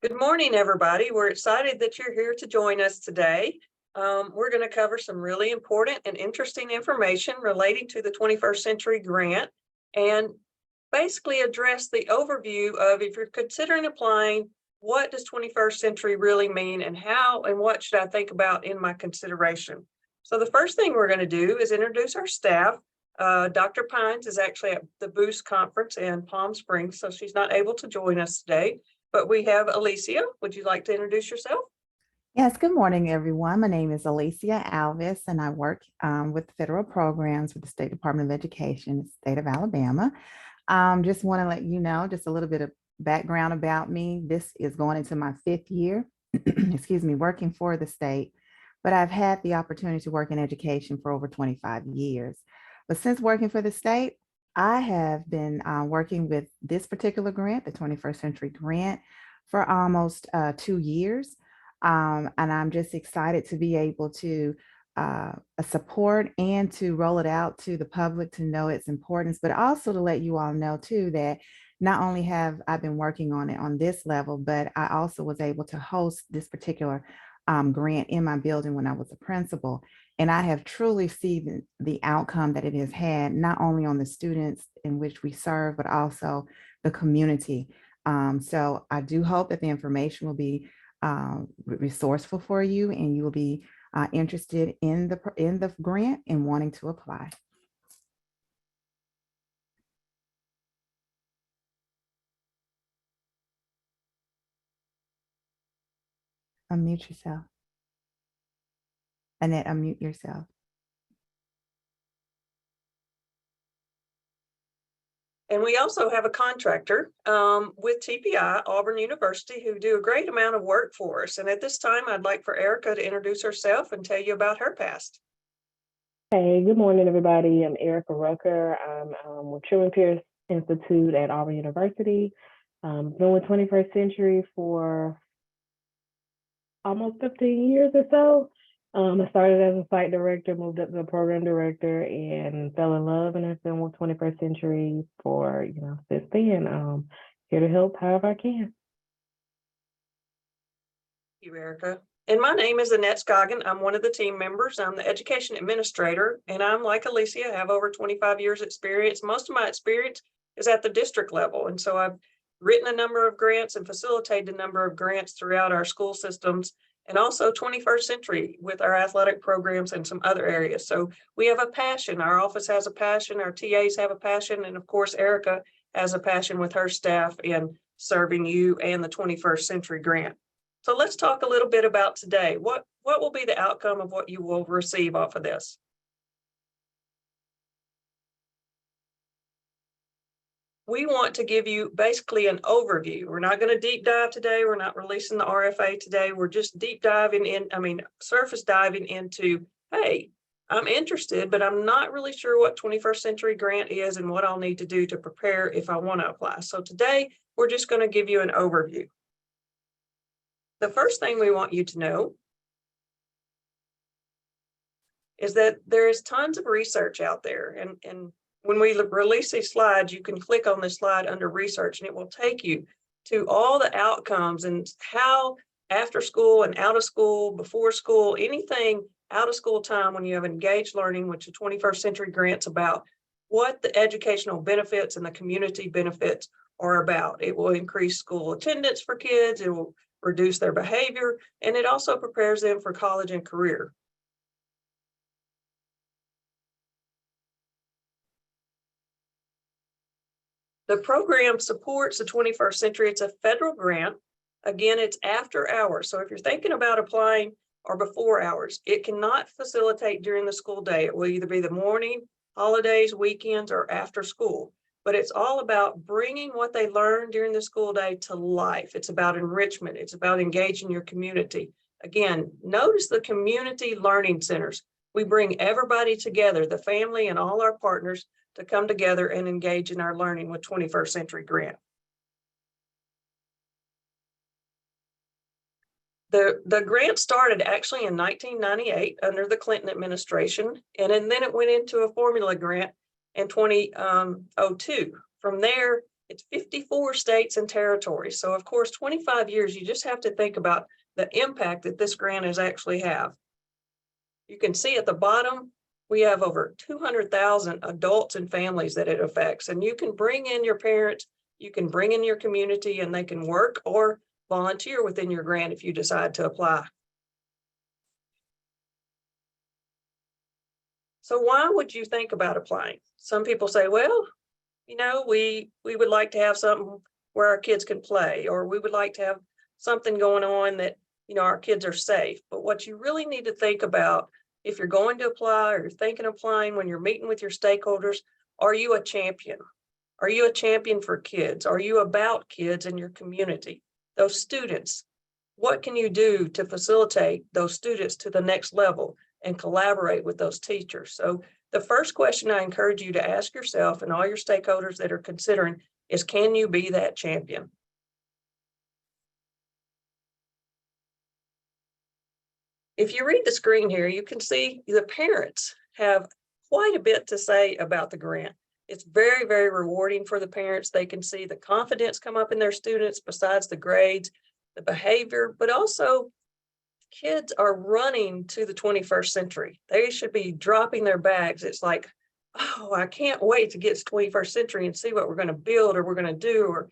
Good morning, everybody. We're excited that you're here to join us today. We're going to cover some really important and interesting information relating to the 21st Century Grant and basically address the overview of if you're considering applying, what does 21st century really mean and how and what should I think about in my consideration? So the first thing we're going to do is introduce our staff. Dr. Pines is actually at the Boost conference in Palm Springs, so she's not able to join us today. But we have Alicia. Would you like to introduce yourself? Yes, good morning, everyone. My name is Alicia Alvis, and I work with federal programs with the State Department of Education, the state of Alabama. Just want to let you know just a little bit of background about me. This is going into my 5th year, excuse me, working for the state, but I've had the opportunity to work in education for over 25 years. But since working for the state, I have been working with this particular grant, the 21st Century Grant, for almost 2 years. And I'm just excited to be able to support and to roll it out to the public to know its importance, but also to let you all know too that not only have I been working on it on this level, but I also was able to host this particular grant in my building when I was a principal. And I have truly seen the outcome that it has had, not only on the students in which we serve, but also the community. So I do hope that the information will be resourceful for you and you will be interested in the grant and wanting to apply. Unmute yourself. Annette, unmute yourself. And we also have a contractor with TPI, Auburn University, who do a great amount of work for us. And at this time, I'd like for Erica to introduce herself and tell you about her past. Hey, good morning, everybody. I'm Erica Rucker. I'm with Truman Pierce Institute at Auburn University. Been with 21st Century for almost 15 years or so. I started as a site director, moved up to a program director, and fell in love. And I've been with 21st Century for, since then. Here to help however I can. Thank you, Erica. And my name is Annette Scoggin. I'm one of the team members. I'm the education administrator, and I'm like Alicia, have over 25 years experience. Most of my experience is at the district level. And so I've written a number of grants and facilitated a number of grants throughout our school systems, and also 21st Century with our athletic programs and some other areas. So we have a passion. Our office has a passion. Our TAs have a passion. And of course, Erica has a passion with her staff in serving you and the 21st Century Grant. So let's talk a little bit about today. What will be the outcome of what you will receive off of this? We want to give you basically an overview. We're not going to deep dive today. We're not releasing the RFA today. We're just deep diving in, surface diving into, hey, I'm interested, but I'm not really sure what 21st Century Grant is and what I'll need to do to prepare if I want to apply. So today, we're just going to give you an overview. The first thing we want you to know is that there is tons of research out there. And when we release these slides, you can click on this slide under research and it will take you to all the outcomes and how after school and out of school, before school, anything out of school time when you have engaged learning, which the 21st Century Grant's about, what the educational benefits and the community benefits are about. It will increase school attendance for kids. It will reduce their behavior, and it also prepares them for college and career. The program supports the 21st Century. It's a federal grant. Again, it's after hours. So if you're thinking about applying or before hours, it cannot facilitate during the school day. It will either be the morning, holidays, weekends, or after school. But it's all about bringing what they learn during the school day to life. It's about enrichment. It's about engaging your community. Again, notice the community learning centers. We bring everybody together, the family and all our partners, to come together and engage in our learning with 21st Century Grant. The grant started actually in 1998 under the Clinton administration, and then it went into a formula grant in 2002. From there, It's 54 states and territories. So of course, 25 years, you just have to think about the impact that this grant is actually have. You can see at the bottom, we have over 200,000 adults and families that it affects. And you can bring in your parents, you can bring in your community, and they can work or volunteer within your grant if you decide to apply. So why would you think about applying? Some people say, well, we would like to have something where our kids can play, or we would like to have something going on that, our kids are safe. But what you really need to think about if you're going to apply or you're thinking of applying when you're meeting with your stakeholders, are you a champion? Are you a champion for kids? Are you about kids in your community? Those students, what can you do to facilitate those students to the next level and collaborate with those teachers? So the first question I encourage you to ask yourself and all your stakeholders that are considering is, can you be that champion? If you read the screen here, you can see the parents have quite a bit to say about the grant. It's very, very rewarding for the parents. They can see the confidence come up in their students besides the grades, the behavior, but also kids are running to the 21st century. They should be dropping their bags. It's like, oh, I can't wait to get to 21st century and see what we're going to build or we're going to do, or,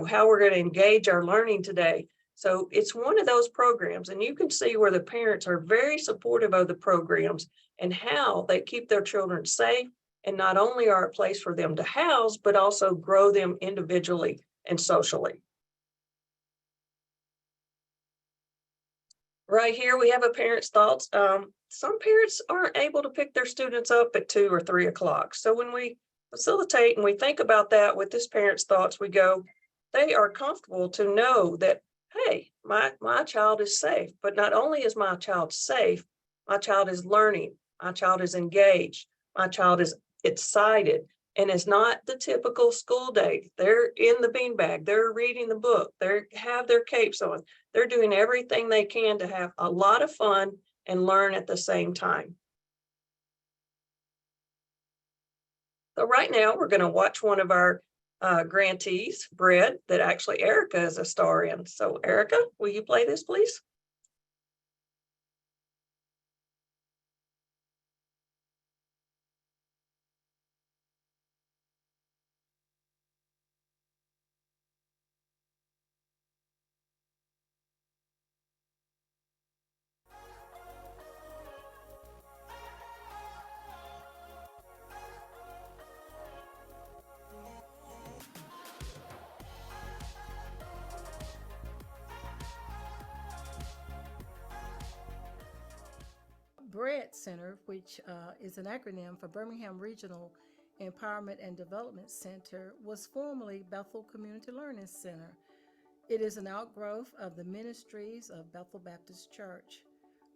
how we're going to engage our learning today. So it's one of those programs, and you can see where the parents are very supportive of the programs and how they keep their children safe, and not only are a place for them to house, but also grow them individually and socially. Right here, we have a parent's thoughts. Some parents aren't able to pick their students up at 2 or 3 o'clock. So when we facilitate and we think about that with this parent's thoughts, we go, they are comfortable to know that, hey, my child is safe. But not only is my child safe, my child is learning, my child is engaged, my child is excited, and it's not the typical school day. They're in the beanbag, they're reading the book, they have their capes on, they're doing everything they can to have a lot of fun and learn at the same time. So right now we're going to watch one of our grantees, Brett, that actually Erica is a star in. So Erica, will you play this, please? BREAD Center, which is an acronym for Birmingham Regional Empowerment and Development Center, was formerly Bethel Community Learning Center. It is an outgrowth of the ministries of Bethel Baptist Church.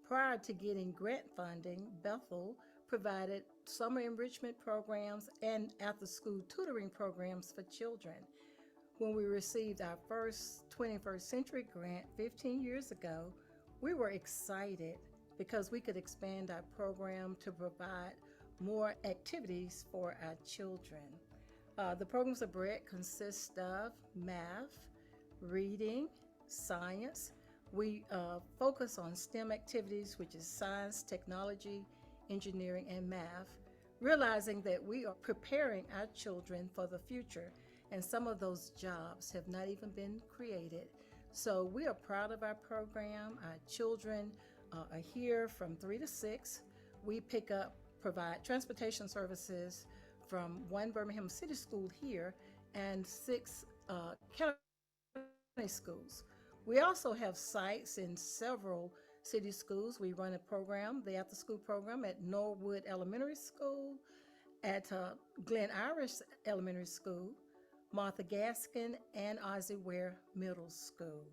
Prior to getting grant funding, Bethel provided summer enrichment programs and after-school tutoring programs for children. When we received our first 21st Century grant 15 years ago, we were excited because we could expand our program to provide more activities for our children. The programs of BREAD consist of math, reading, science. We focus on STEM activities, which is science, technology, engineering, and math, realizing that we are preparing our children for the future, and some of those jobs have not even been created. So we are proud of our program. Our children are here from 3 to 6. We provide transportation services from one Birmingham City school here and 6 county schools. We also have sites in several city schools. We run a program, the after school program, at Norwood Elementary School, at Glen Irish Elementary School, Martha Gaskin, and Ozzie Ware Middle School.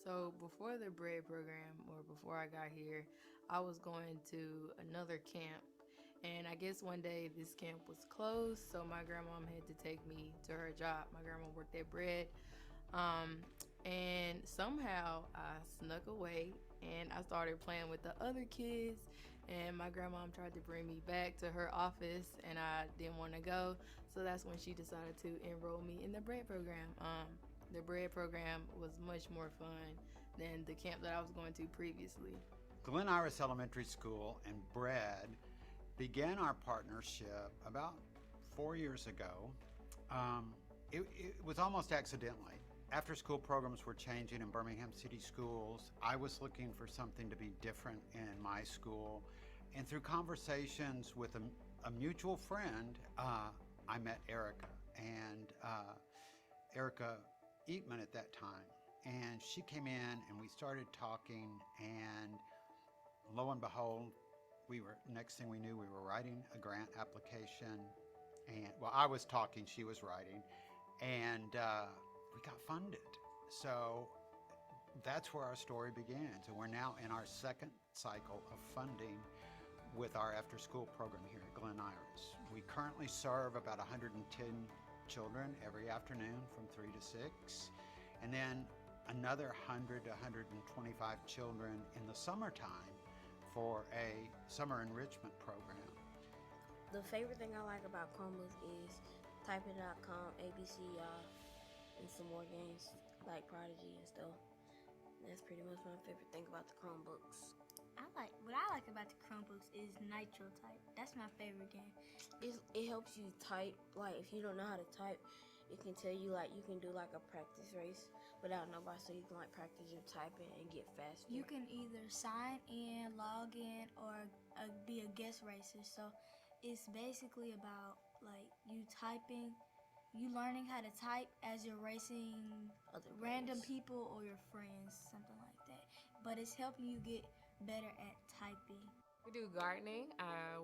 So before the bread program, or before I got here, I was going to another camp, and I guess one day this camp was closed, so my grandmom had to take me to her job. My grandma worked at bread, and somehow I snuck away and I started playing with the other kids. And my grandmom tried to bring me back to her office, and I didn't want to go. So that's when she decided to enroll me in the bread program. The bread program was much more fun than the camp that I was going to previously. Glen Iris Elementary School and Bread began our partnership about 4 years ago. It was almost accidentally. After school programs were changing in Birmingham City Schools, I was looking for something to be different in my school. And through conversations with a mutual friend, I met Erica. And Erica Eatman at that time. And she came in and we started talking, and lo and behold, next thing we knew, we were writing a grant application. And well, I was talking, she was writing, and we got funded. So that's where our story began. So we're now in our second cycle of funding with our after-school program here at Glen Iris. We currently serve about 110 children every afternoon from 3 to 6, and then another 100 to 125 children in the summertime for a summer enrichment program. The favorite thing I like about Chromebooks is typing.com, ABC, and some more games like Prodigy and stuff. That's pretty much my favorite thing about the Chromebooks. What I like about the Chromebooks is Nitro Type. That's my favorite game. It helps you type. Like if you don't know how to type, it can tell you like you can do like a practice race without nobody, so you can like practice your typing and get faster. You can either sign in, log in, or be a guest racer. So it's basically about like you typing, you learning how to type as you're racing Other random players. people or your friends, something like that. But it's helping you get better at typing. We do gardening.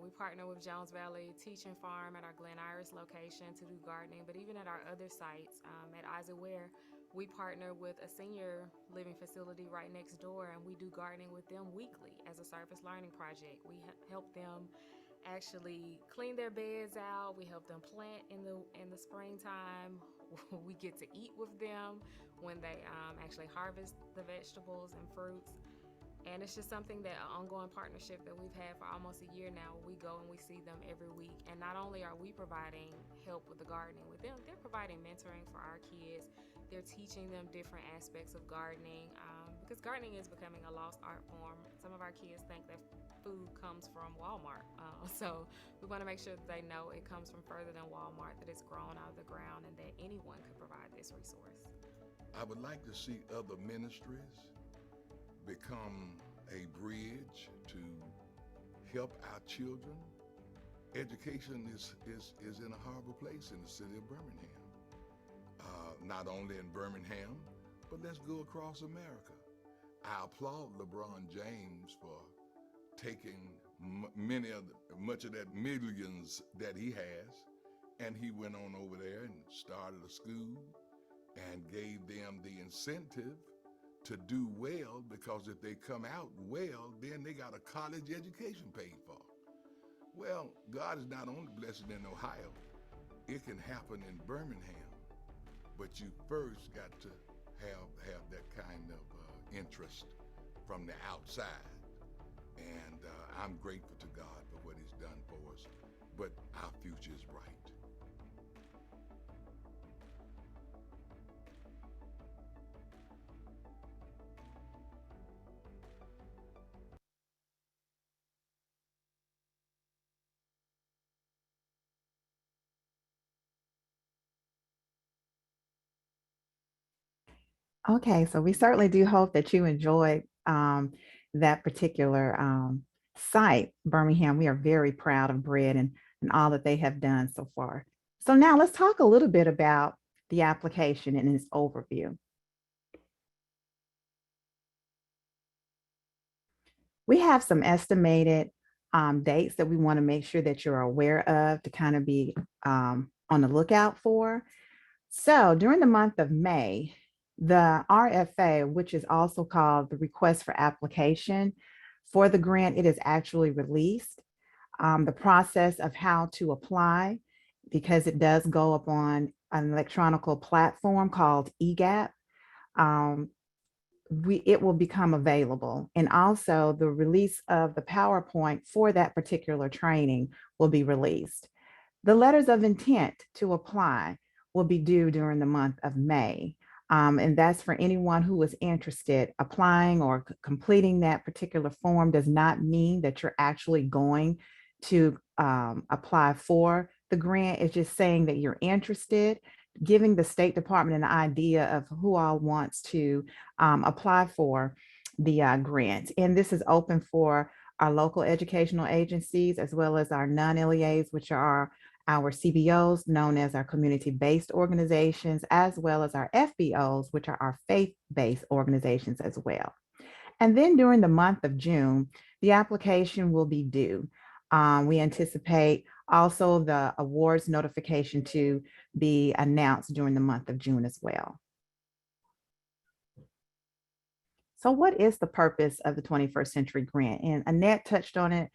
We partner with Jones Valley Teaching Farm at our Glen Iris location to do gardening, but even at our other sites, at Isaac Ware, we partner with a senior living facility right next door, and we do gardening with them weekly as a service learning project. We help them actually clean their beds out. We help them plant in the springtime. We get to eat with them when they actually harvest the vegetables and fruits. And it's just something that an ongoing partnership that we've had for almost a year now. We go and we see them every week. And not only are we providing help with the gardening with them, they're providing mentoring for our kids. They're teaching them different aspects of gardening because gardening is becoming a lost art form. Some of our kids think that food comes from Walmart. So we want to make sure that they know it comes from further than Walmart, that it's grown out of the ground, and that anyone could provide this resource. I would like to see other ministries become a bridge to help our children. Education is in a horrible place in the city of Birmingham. Not only in Birmingham, but let's go across America. I applaud LeBron James for taking much of that millions that he has, and he went on over there and started a school and gave them the incentive to do well, because if they come out well, then they got a college education paid for. Well, God is not only blessed in Ohio, it can happen in Birmingham, but you first got to have that kind of interest from the outside. And I'm grateful to God for what he's done for us, but our future is bright. Okay, so we certainly do hope that you enjoyed that particular site, Birmingham. We are very proud of Bread and all that they have done so far. So now let's talk a little bit about the application and its overview. We have some estimated dates that we want to make sure that you're aware of to kind of be on the lookout for. So during the month of May, the RFA, which is also called the request for application for the grant, it is actually released. The process of how to apply, because it does go up on an electronic platform called eGap. it will become available. And also the release of the PowerPoint for that particular training will be released. The letters of intent to apply will be due during the month of May. And that's for anyone who is interested. Applying or completing that particular form does not mean that you're actually going to apply for the grant. It's just saying that you're interested, giving the State Department an idea of who all wants to apply for the grant. And this is open for our local educational agencies as well as our non-LEAs, which are our CBOs, known as our community-based organizations, as well as our FBOs, which are our faith-based organizations as well. And then during the month of June, the application will be due. We anticipate also the awards notification to be announced during the month of June as well. So what is the purpose of the 21st Century Grant? And Annette touched on it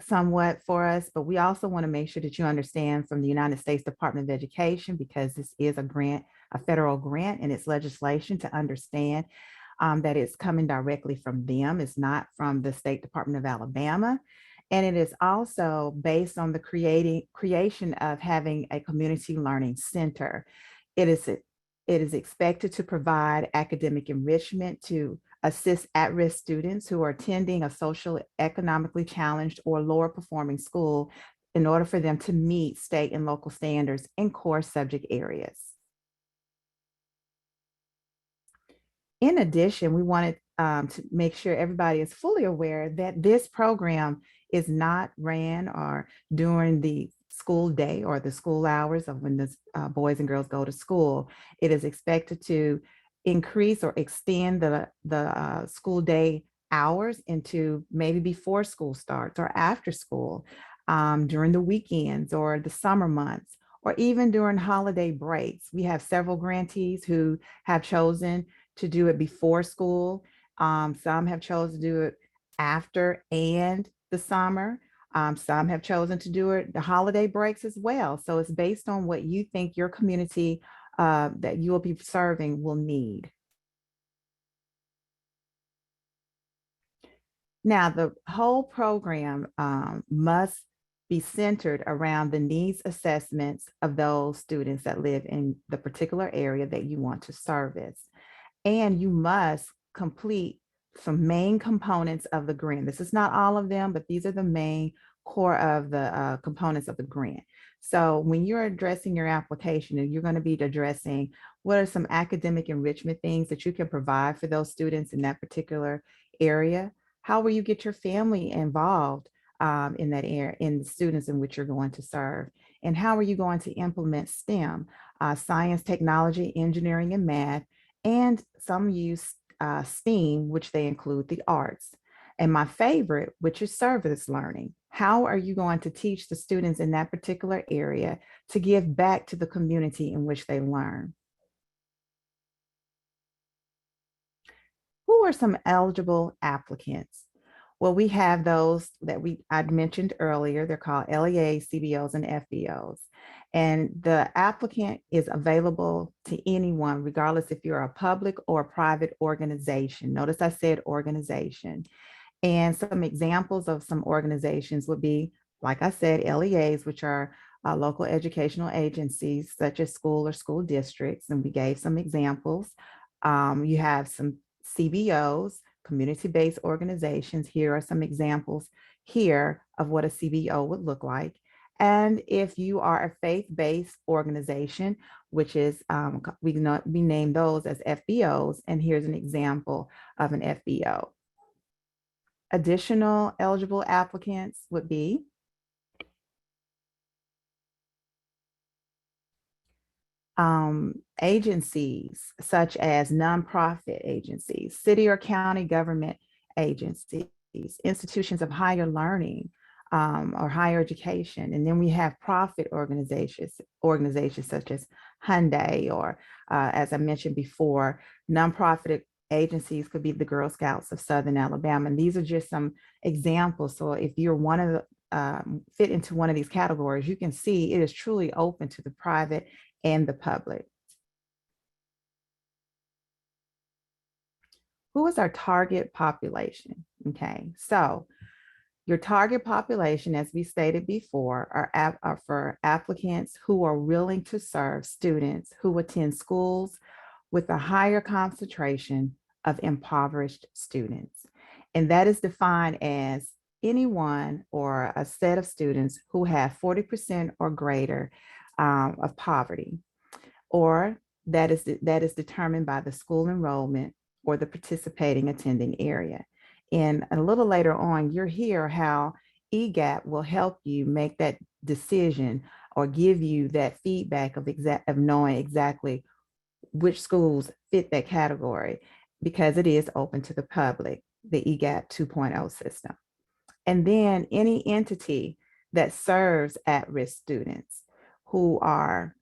somewhat for us, but we also want to make sure that you understand from the United States Department of Education, because this is a grant, a federal grant, and its legislation, to understand that it's coming directly from them. It's not from the State Department of Alabama. And it is also based on the creation of having a community learning center. It is expected to provide academic enrichment to assist at-risk students who are attending a social economically challenged or lower performing school in order for them to meet state and local standards in core subject areas. In addition, we wanted to make sure everybody is fully aware that this program is not ran or during the school day or the school hours of when the boys and girls go to school. It is expected to increase or extend the school day hours into maybe before school starts or after school, during the weekends or the summer months, or even during holiday breaks. We have several grantees who have chosen to do it before school. Some have chosen to do it after and the summer. Some have chosen to do it the holiday breaks as well. So it's based on what you think your community that you will be serving will need. Now, the whole program must be centered around the needs assessments of those students that live in the particular area that you want to service. And you must complete some main components of the grant. This is not all of them, but these are the main core of the components of the grant. So when you're addressing your application, and you're going to be addressing what are some academic enrichment things that you can provide for those students in that particular area, how will you get your family involved in that area, in the students in which you're going to serve, and how are you going to implement STEM, science, technology, engineering, and math, and some use STEAM, which they include the arts. And my favorite, which is service learning. How are you going to teach the students in that particular area to give back to the community in which they learn? Who are some eligible applicants? Well, we have those that I'd mentioned earlier. They're called LEAs, CBOs, and FBOs. And the applicant is available to anyone, regardless if you're a public or private organization. Notice I said organization. And some examples of some organizations would be, like I said, LEAs, which are local educational agencies such as school or school districts. And we gave some examples. You have some CBOs, community-based organizations. Here are some examples here of what a CBO would look like. And if you are a faith-based organization, which is, we name those as FBOs, and here's an example of an FBO. Additional eligible applicants would be agencies such as nonprofit agencies, city or county government agencies, institutions of higher learning or higher education. And then we have profit organizations such as Hyundai, or as I mentioned before, nonprofit agencies could be the Girl Scouts of Southern Alabama. And these are just some examples. So if you're one of the, fit into one of these categories, you can see it is truly open to the private and the public. Who is our target population? Okay, so your target population, as we stated before, are for applicants who are willing to serve students who attend schools with a higher concentration of impoverished students. And that is defined as anyone or a set of students who have 40% or greater of poverty, or that is determined by the school enrollment or the participating attending area. And a little later on, you'll hear how EGAP will help you make that decision or give you that feedback of knowing exactly which schools fit that category, because it is open to the public, the EGAP 2.0 system. And then any entity that serves at-risk students who are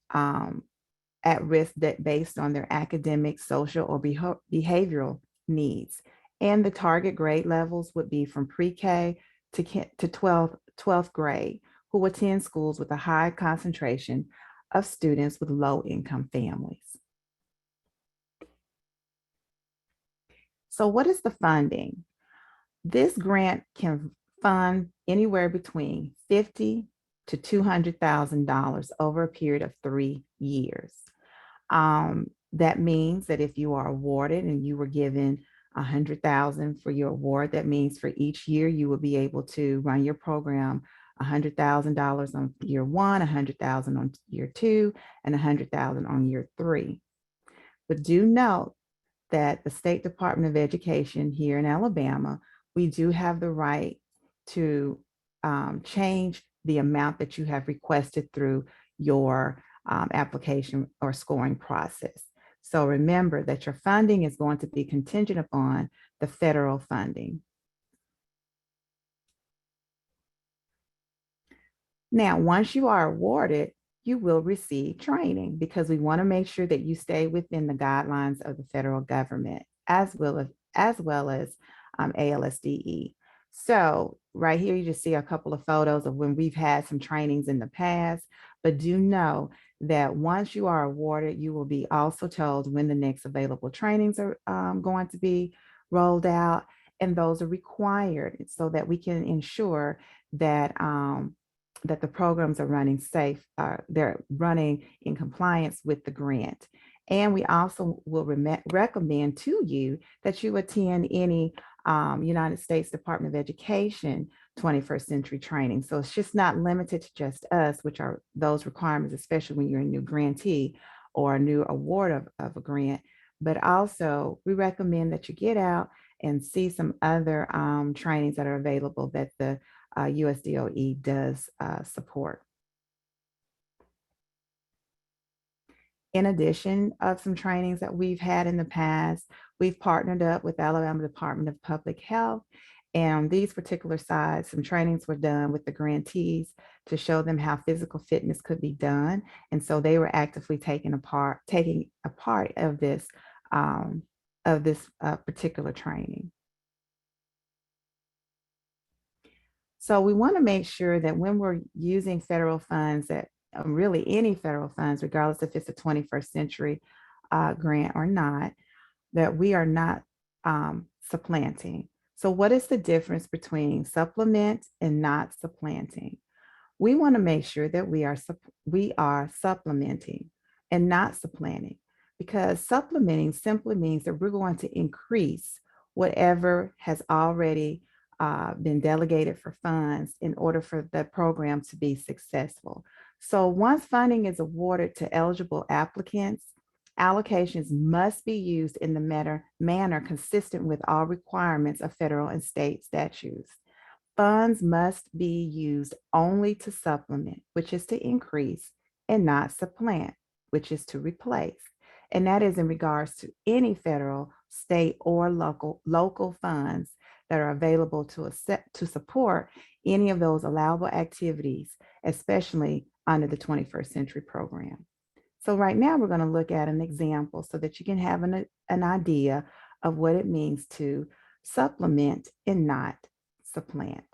at risk that based on their academic, social, or behavioral needs. And the target grade levels would be from pre-K to 12th grade, who attend schools with a high concentration of students with low income families. So what is the funding? This grant can fund anywhere between $50,000 to $200,000 over a period of 3 years. That means that if you are awarded and you were given $100,000 for your award, that means for each year you will be able to run your program $100,000 on year 1, $100,000 on year 2, and $100,000 on year 3. But do note that the State Department of Education here in Alabama, we do have the right to change the amount that you have requested through your application or scoring process. So remember that your funding is going to be contingent upon the federal funding. Now, once you are awarded, you will receive training, because we want to make sure that you stay within the guidelines of the federal government, as well as ALSDE. So right here, you just see a couple of photos of when we've had some trainings in the past, but do know that once you are awarded, you will be also told when the next available trainings are going to be rolled out, and those are required so that we can ensure that that the programs are running safe, they're running in compliance with the grant. And we also will recommend to you that you attend any United States Department of Education 21st century training. So it's just not limited to just us, which are those requirements, especially when you're a new grantee or a new award of a grant. But also we recommend that you get out and see some other trainings that are available that the USDOE does support. In addition of some trainings that we've had in the past, we've partnered up with Alabama Department of Public Health, and these particular sides, some trainings were done with the grantees to show them how physical fitness could be done. And so they were actively taking a part of this particular training. So we want to make sure that when we're using federal funds, that really any federal funds, regardless if it's a 21st century grant or not, that we are not supplanting. So what is the difference between supplement and not supplanting? We want to make sure that we are supplementing and not supplanting, because supplementing simply means that we're going to increase whatever has already been delegated for funds in order for the program to be successful. So once funding is awarded to eligible applicants, allocations must be used in the manner consistent with all requirements of federal and state statutes. Funds must be used only to supplement, which is to increase, and not supplant, which is to replace. And that is in regards to any federal, state, or local funds that are available to support any of those allowable activities, especially under the 21st century program. So right now we're going to look at an example so that you can have an idea of what it means to supplement and not supplant.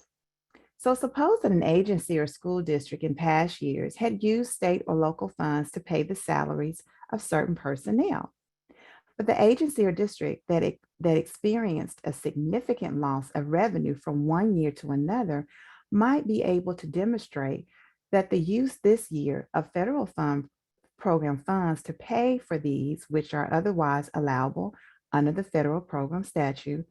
So suppose that an agency or school district in past years had used state or local funds to pay the salaries of certain personnel. But the agency or district that that experienced a significant loss of revenue from one year to another might be able to demonstrate that the use this year of federal fund program funds to pay for these, which are otherwise allowable under the federal program statute,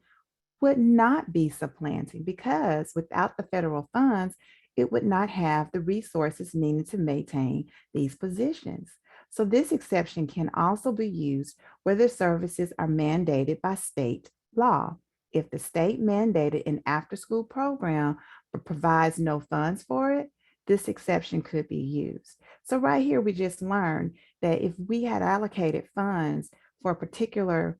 would not be supplanting, because without the federal funds, it would not have the resources needed to maintain these positions. So this exception can also be used where the services are mandated by state law. If the state mandated an after-school program but provides no funds for it, this exception could be used. So right here, we just learned that if we had allocated funds for a particular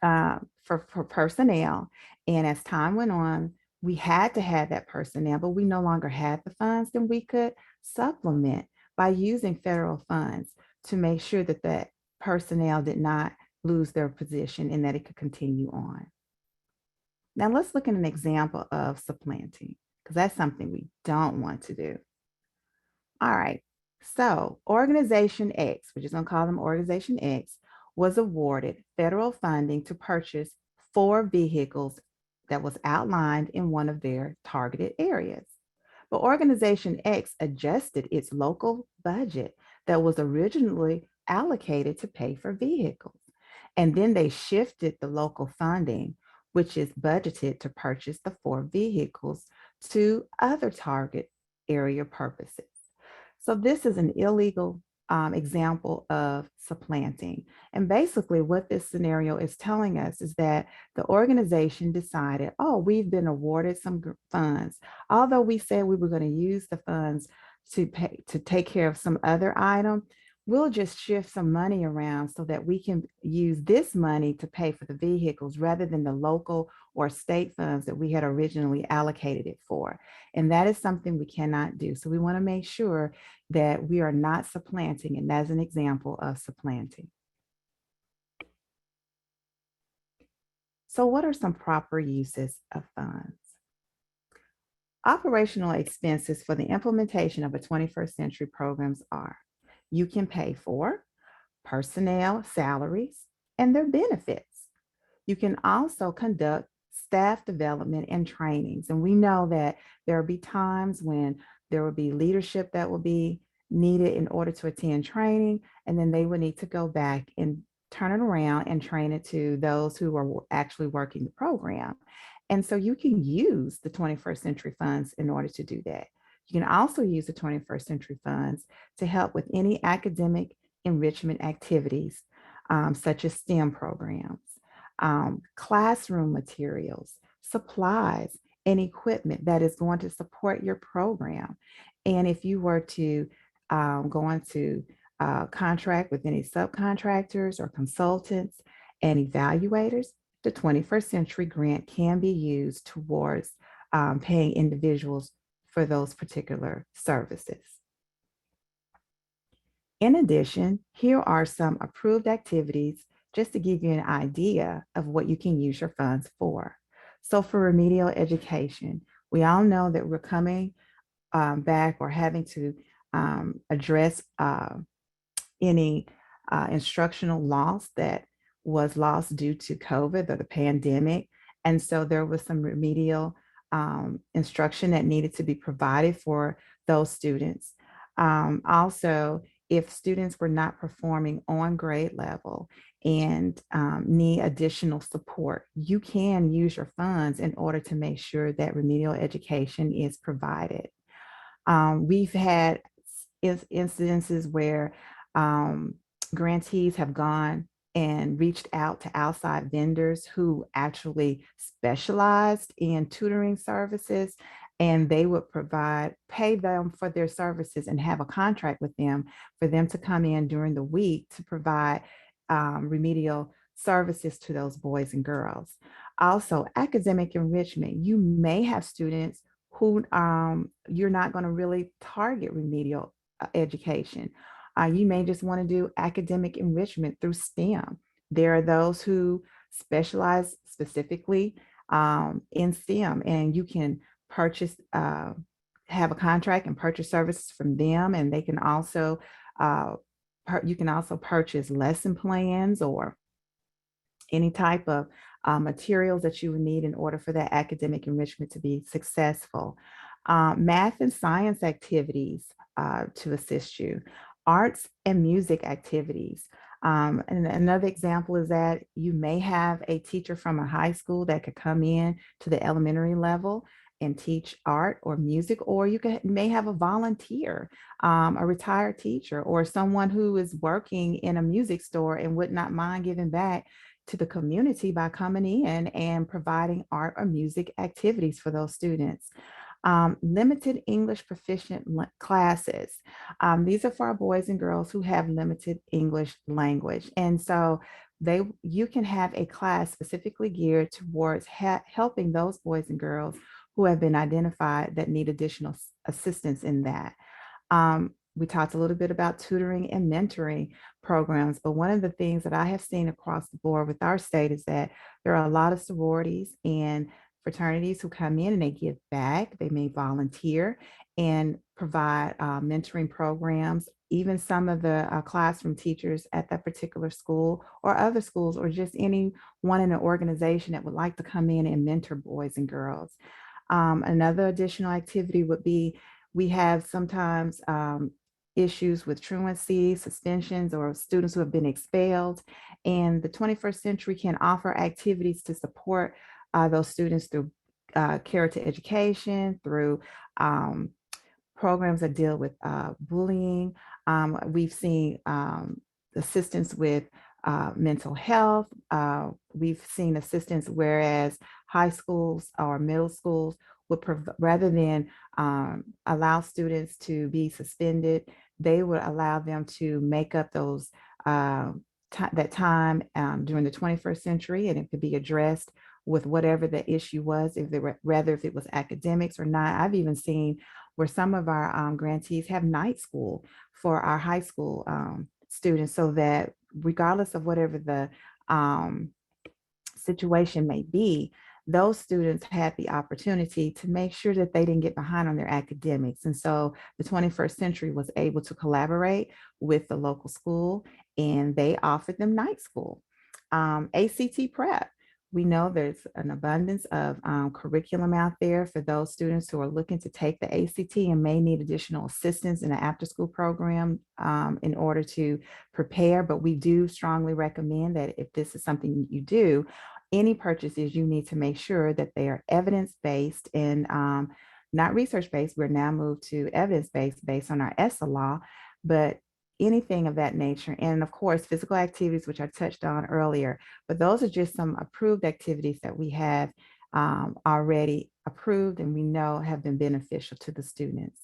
for personnel, and as time went on, we had to have that personnel, but we no longer had the funds, then we could supplement by using federal funds to make sure that that personnel did not lose their position and that it could continue on. Now let's look at an example of supplanting, because that's something we don't want to do. All right, so Organization X, we're just gonna call them Organization X, was awarded federal funding to purchase 4 vehicles that was outlined in one of their targeted areas. But Organization X adjusted its local budget that was originally allocated to pay for vehicles. And then they shifted the local funding, which is budgeted to purchase the 4 vehicles, to other target area purposes. So this is an illegal example of supplanting. And basically what this scenario is telling us is that the organization decided, oh, we've been awarded some funds. Although we said we were going to use the funds to take care of some other item, we'll just shift some money around so that we can use this money to pay for the vehicles rather than the local or state funds that we had originally allocated it for. And that is something we cannot do. So we want to make sure that we are not supplanting, and that's an example of supplanting. So what are some proper uses of funds? Operational expenses for the implementation of a 21st century programs are: you can pay for personnel salaries and their benefits. You can also conduct staff development and trainings. And we know that there will be times when there will be leadership that will be needed in order to attend training, and then they will need to go back and turn it around and train it to those who are actually working the program. And so you can use the 21st century funds in order to do that. You can also use the 21st century funds to help with any academic enrichment activities, such as STEM programs, classroom materials, supplies, and equipment that is going to support your program. And if you were to go into contract with any subcontractors or consultants and evaluators, the 21st century grant can be used towards paying individuals for those particular services. In addition, here are some approved activities just to give you an idea of what you can use your funds for. So for remedial education, we all know that we're coming back or having to address any instructional loss that was lost due to COVID or the pandemic. And so there was some remedial instruction that needed to be provided for those students. Also, if students were not performing on grade level and need additional support, you can use your funds in order to make sure that remedial education is provided. We've had incidences where grantees have gone and reached out to outside vendors who actually specialized in tutoring services, and they would pay them for their services and have a contract with them for them to come in during the week to provide remedial services to those boys and girls. Also, academic enrichment. You may have students who you're not going to really target remedial education. You may just want to do academic enrichment through STEM. There are those who specialize specifically in STEM, and you can purchase, have a contract and purchase services from them, and they can also, you can also purchase lesson plans or any type of materials that you would need in order for that academic enrichment to be successful. Math and science activities to assist you, arts and music activities. And another example is that you may have a teacher from a high school that could come in to the elementary level and teach art or music, or you may have a volunteer, a retired teacher, or someone who is working in a music store and would not mind giving back to the community by coming in and providing art or music activities for those students. Limited English proficient classes. These are for our boys and girls who have limited English language. And so you can have a class specifically geared towards helping those boys and girls who have been identified that need additional assistance in that. We talked a little bit about tutoring and mentoring programs, but one of the things that I have seen across the board with our state is that there are a lot of sororities and fraternities who come in and they give back. They may volunteer and provide mentoring programs. Even some of the classroom teachers at that particular school or other schools, or just anyone in an organization that would like to come in and mentor boys and girls. Another additional activity would be, we have sometimes issues with truancy, suspensions, or students who have been expelled. And the 21st Century can offer activities to support those students through character education, through programs that deal with bullying. We've seen assistance with mental health. We've seen assistance, whereas high schools or middle schools would, rather than allow students to be suspended, they would allow them to make up those that time during the 21st century, and it could be addressed with whatever the issue was, if it was academics or not. I've even seen where some of our grantees have night school for our high school students, so that regardless of whatever the situation may be, those students had the opportunity to make sure that they didn't get behind on their academics. And so the 21st Century was able to collaborate with the local school, and they offered them night school. ACT prep. We know there's an abundance of curriculum out there for those students who are looking to take the ACT and may need additional assistance in an after-school program in order to prepare. But we do strongly recommend that if this is something you do, any purchases, you need to make sure that they are evidence-based and not research-based. We're now moved to evidence-based based on our ESSA law, but anything of that nature. And of course, physical activities, which I touched on earlier, but those are just some approved activities that we have already approved and we know have been beneficial to the students.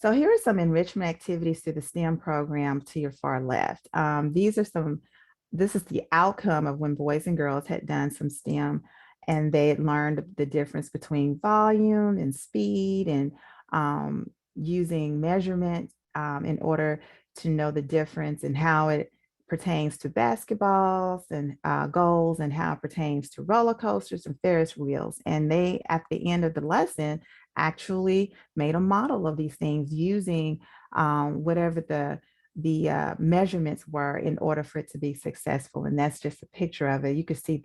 So here are some enrichment activities through the STEM program to your far left. This is the outcome of when boys and girls had done some STEM, and they had learned the difference between volume and speed, and using measurements in order to know the difference and how it pertains to basketballs and goals, and how it pertains to roller coasters and Ferris wheels. And they, at the end of the lesson, actually made a model of these things using whatever the measurements were in order for it to be successful. And that's just a picture of it. You can see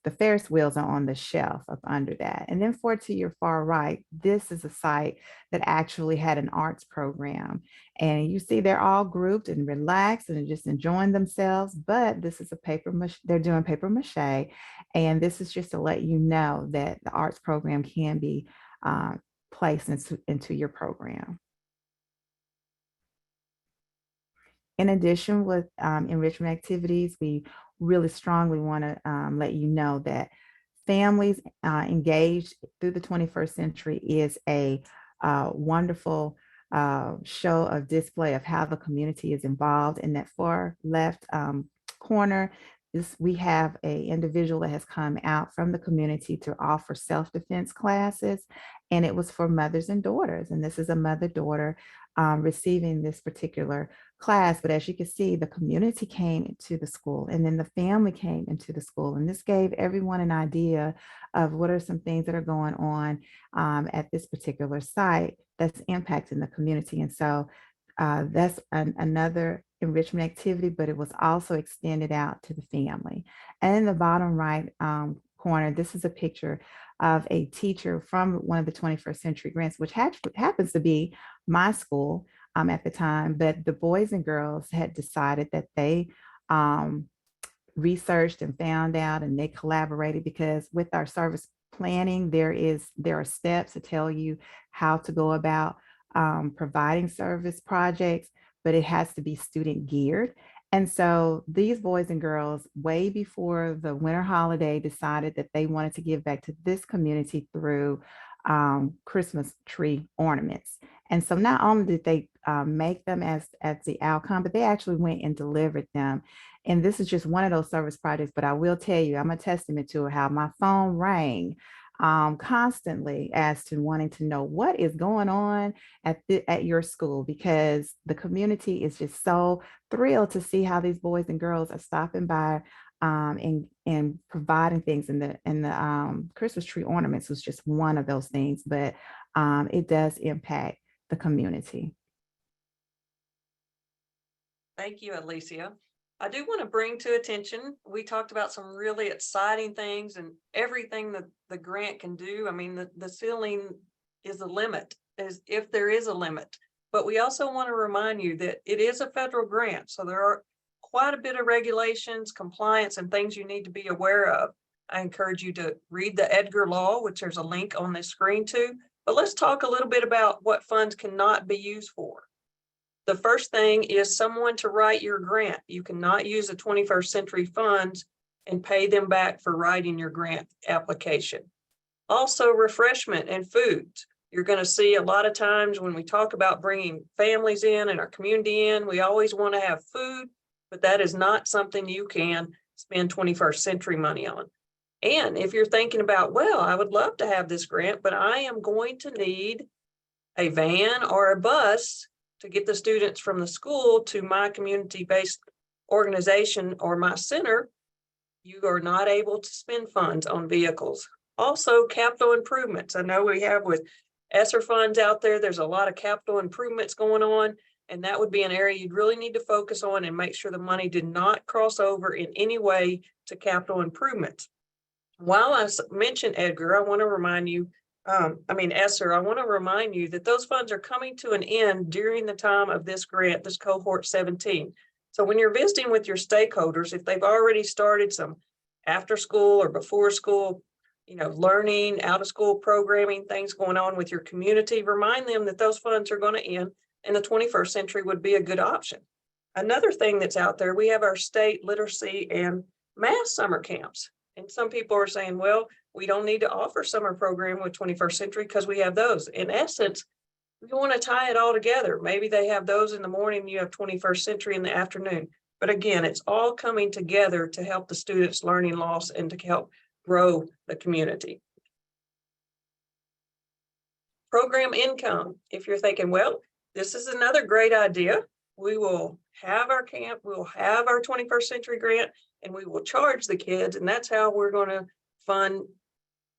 the Ferris wheels are on the shelf up under that. And then to your far right, this is a site that actually had an arts program. And you see they're all grouped and relaxed and just enjoying themselves. But this is they're doing paper mache. And this is just to let you know that the arts program can be placed into your program. In addition, with enrichment activities, we really strongly want to let you know that families engaged through the 21st century is a wonderful show of display of how the community is involved. In that far left corner, we have an individual that has come out from the community to offer self-defense classes. and it was for mothers and daughters. And this is a mother-daughter receiving this particular class. But as you can see, the community came into the school, and then the family came into the school. And this gave everyone an idea of what are some things that are going on at this particular site that's impacting the community. And so that's another enrichment activity, but it was also extended out to the family. And in the bottom right corner, this is a picture of a teacher from one of the 21st Century Grants, which happens to be my school at the time. But the boys and girls had decided that they researched and found out, and they collaborated, because with our service planning, there are steps to tell you how to go about providing service projects, but it has to be student geared. And so these boys and girls, way before the winter holiday, decided that they wanted to give back to this community through Christmas tree ornaments. And so not only did they make them as the outcome, but they actually went and delivered them. And this is just one of those service projects, but I will tell you, I'm a testament to how my phone rang constantly as to wanting to know what is going on at your school, because the community is just so thrilled to see how these boys and girls are stopping by and providing things. And the Christmas tree ornaments was just one of those things, but it does impact the community. Thank you, Alicia. I do want to bring to attention, we talked about some really exciting things and everything that the grant can do. I mean, the ceiling is a limit, as if there is a limit. But we also want to remind you that it is a federal grant. So there are quite a bit of regulations, compliance, and things you need to be aware of. I encourage you to read the Edgar Law, which there's a link on this screen to. But let's talk a little bit about what funds cannot be used for. The first thing is someone to write your grant. You cannot use the 21st Century funds and pay them back for writing your grant application. Also, refreshment and foods. You're going to see a lot of times when we talk about bringing families in and our community in, we always want to have food, but that is not something you can spend 21st Century money on. And if you're thinking about, well, I would love to have this grant, but I am going to need a van or a bus to get the students from the school to my community-based organization or my center, you are not able to spend funds on vehicles. Also, capital improvements. I know we have with ESSER funds out there, there's a lot of capital improvements going on, and that would be an area you'd really need to focus on and make sure the money did not cross over in any way to capital improvements. While I mentioned Edgar, I want to remind you, ESSER, I want to remind you that those funds are coming to an end during the time of this grant, this cohort 17. So when you're visiting with your stakeholders, if they've already started some after school or before school, learning, out of school programming, things going on with your community, remind them that those funds are going to end and the 21st Century would be a good option. Another thing that's out there, we have our state literacy and math summer camps. And some people are saying, well, we don't need to offer summer program with 21st Century because we have those. In essence, we want to tie it all together. Maybe they have those in the morning, you have 21st Century in the afternoon. But again, it's all coming together to help the students' learning loss and to help grow the community. Program income. If you're thinking, well, this is another great idea. We will have our camp, we'll have our 21st Century grant, and we will charge the kids, and that's how we're going to fund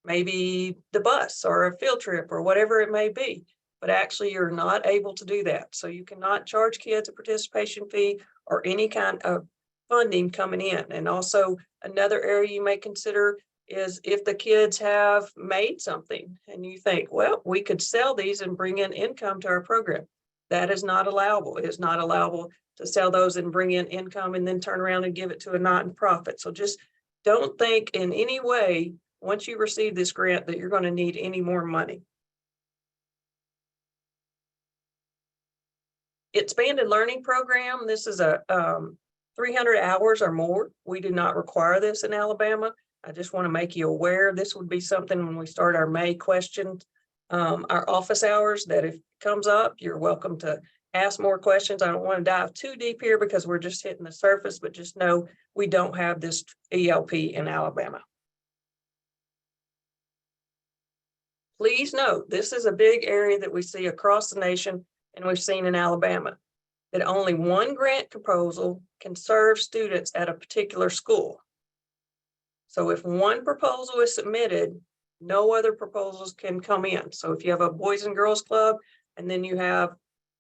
maybe the bus or a field trip or whatever it may be. But actually, you're not able to do that. So you cannot charge kids a participation fee or any kind of funding coming in. And also another area you may consider is if the kids have made something and you think, well, we could sell these and bring in income to our program. That is not allowable. It is not allowable to sell those and bring in income and then turn around and give it to a not-for-profit. So just don't think in any way, once you receive this grant, that you're going to need any more money. Expanded learning program. This is a 300 hours or more. We do not require this in Alabama. I just want to make you aware. This would be something when we start our May questions, our office hours, that if it comes up, you're welcome to ask more questions. I don't want to dive too deep here because we're just hitting the surface, but just know we don't have this ELP in Alabama. Please note, this is a big area that we see across the nation and we've seen in Alabama, that only one grant proposal can serve students at a particular school. So if one proposal is submitted, no other proposals can come in. So if you have a Boys and Girls Club, and then you have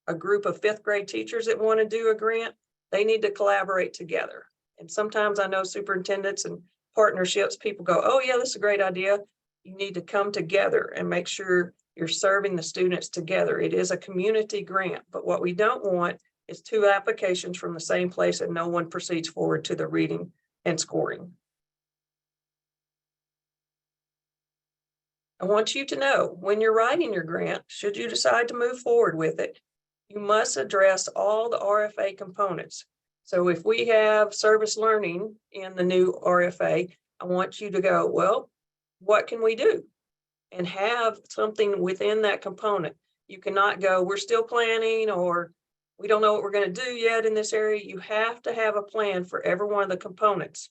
a group of 5th grade teachers that want to do a grant, they need to collaborate together. And sometimes I know superintendents and partnerships, people go, oh yeah, this is a great idea. You need to come together and make sure you're serving the students together. It is a community grant, but what we don't want is 2 applications from the same place and no one proceeds forward to the reading and scoring. I want you to know, when you're writing your grant, should you decide to move forward with it, you must address all the RFA components. So if we have service learning in the new RFA, I want you to go, well, what can we do? And have something within that component. You cannot go, we're still planning, or we don't know what we're going to do yet in this area. You have to have a plan for every one of the components.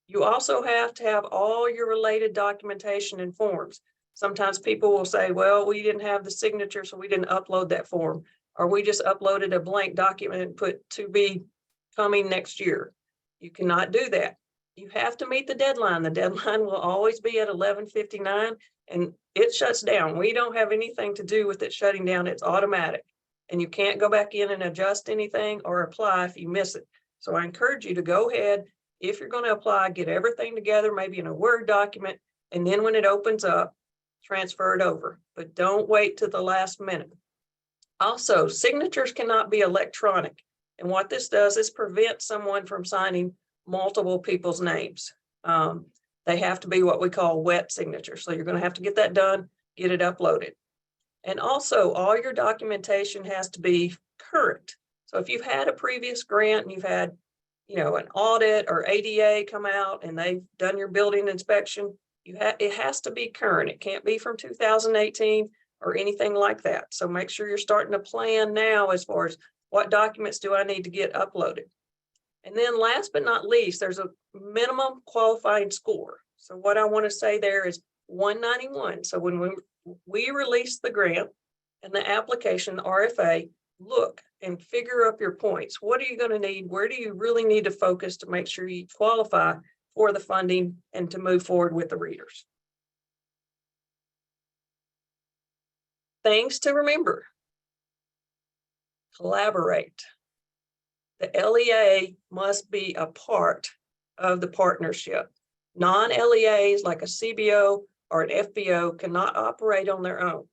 You also have to have all your related documentation and forms. Sometimes people will say, well, we didn't have the signature, so we didn't upload that form, or we just uploaded a blank document and put to be coming next year. You cannot do that. You have to meet the deadline. The deadline will always be at 11:59 and it shuts down. We don't have anything to do with it shutting down. It's automatic. And you can't go back in and adjust anything or apply if you miss it. So I encourage you to go ahead. If you're going to apply, get everything together, maybe in a Word document, and then when it opens up, transfer it over. But don't wait to the last minute. Also, signatures cannot be electronic. And what this does is prevent someone from signing multiple people's names. They have to be what we call wet signatures. So you're going to have to get that done, get it uploaded. And also, all your documentation has to be current. So if you've had a previous grant and you've had, an audit or ADA come out and they've done your building inspection, it has to be current. It can't be from 2018 or anything like that. So make sure you're starting to plan now as far as what documents do I need to get uploaded. And then last but not least, there's a minimum qualifying score. So what I want to say there is 191. So when we release the grant and the application, the RFA, look and figure up your points. What are you going to need? Where do you really need to focus to make sure you qualify for the funding and to move forward with the readers? Things to remember. Collaborate. The LEA must be a part of the partnership. Non-LEAs like a CBO or an FBO cannot operate on their own.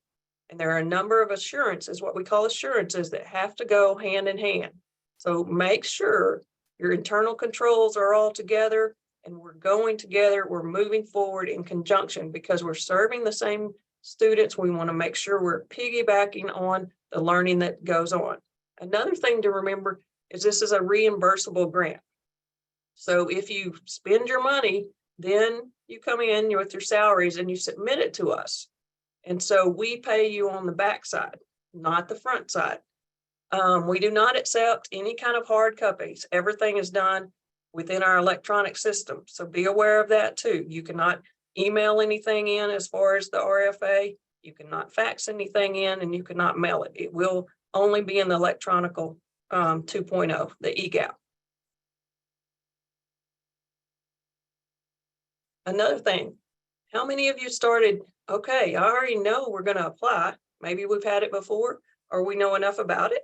And there are a number of assurances, what we call assurances, that have to go hand in hand. So make sure your internal controls are all together and we're going together, we're moving forward in conjunction because we're serving the same students. We want to make sure we're piggybacking on the learning that goes on. Another thing to remember is this is a reimbursable grant. So if you spend your money, then you come in with your salaries and you submit it to us. And so we pay you on the back side, not the front side. We do not accept any kind of hard copies. Everything is done within our electronic system. So be aware of that too. You cannot email anything in as far as the RFA. You cannot fax anything in and you cannot mail it. It will only be in the electronic 2.0, the EGAP. Another thing, how many of you started, okay, I already know we're going to apply. Maybe we've had it before or we know enough about it.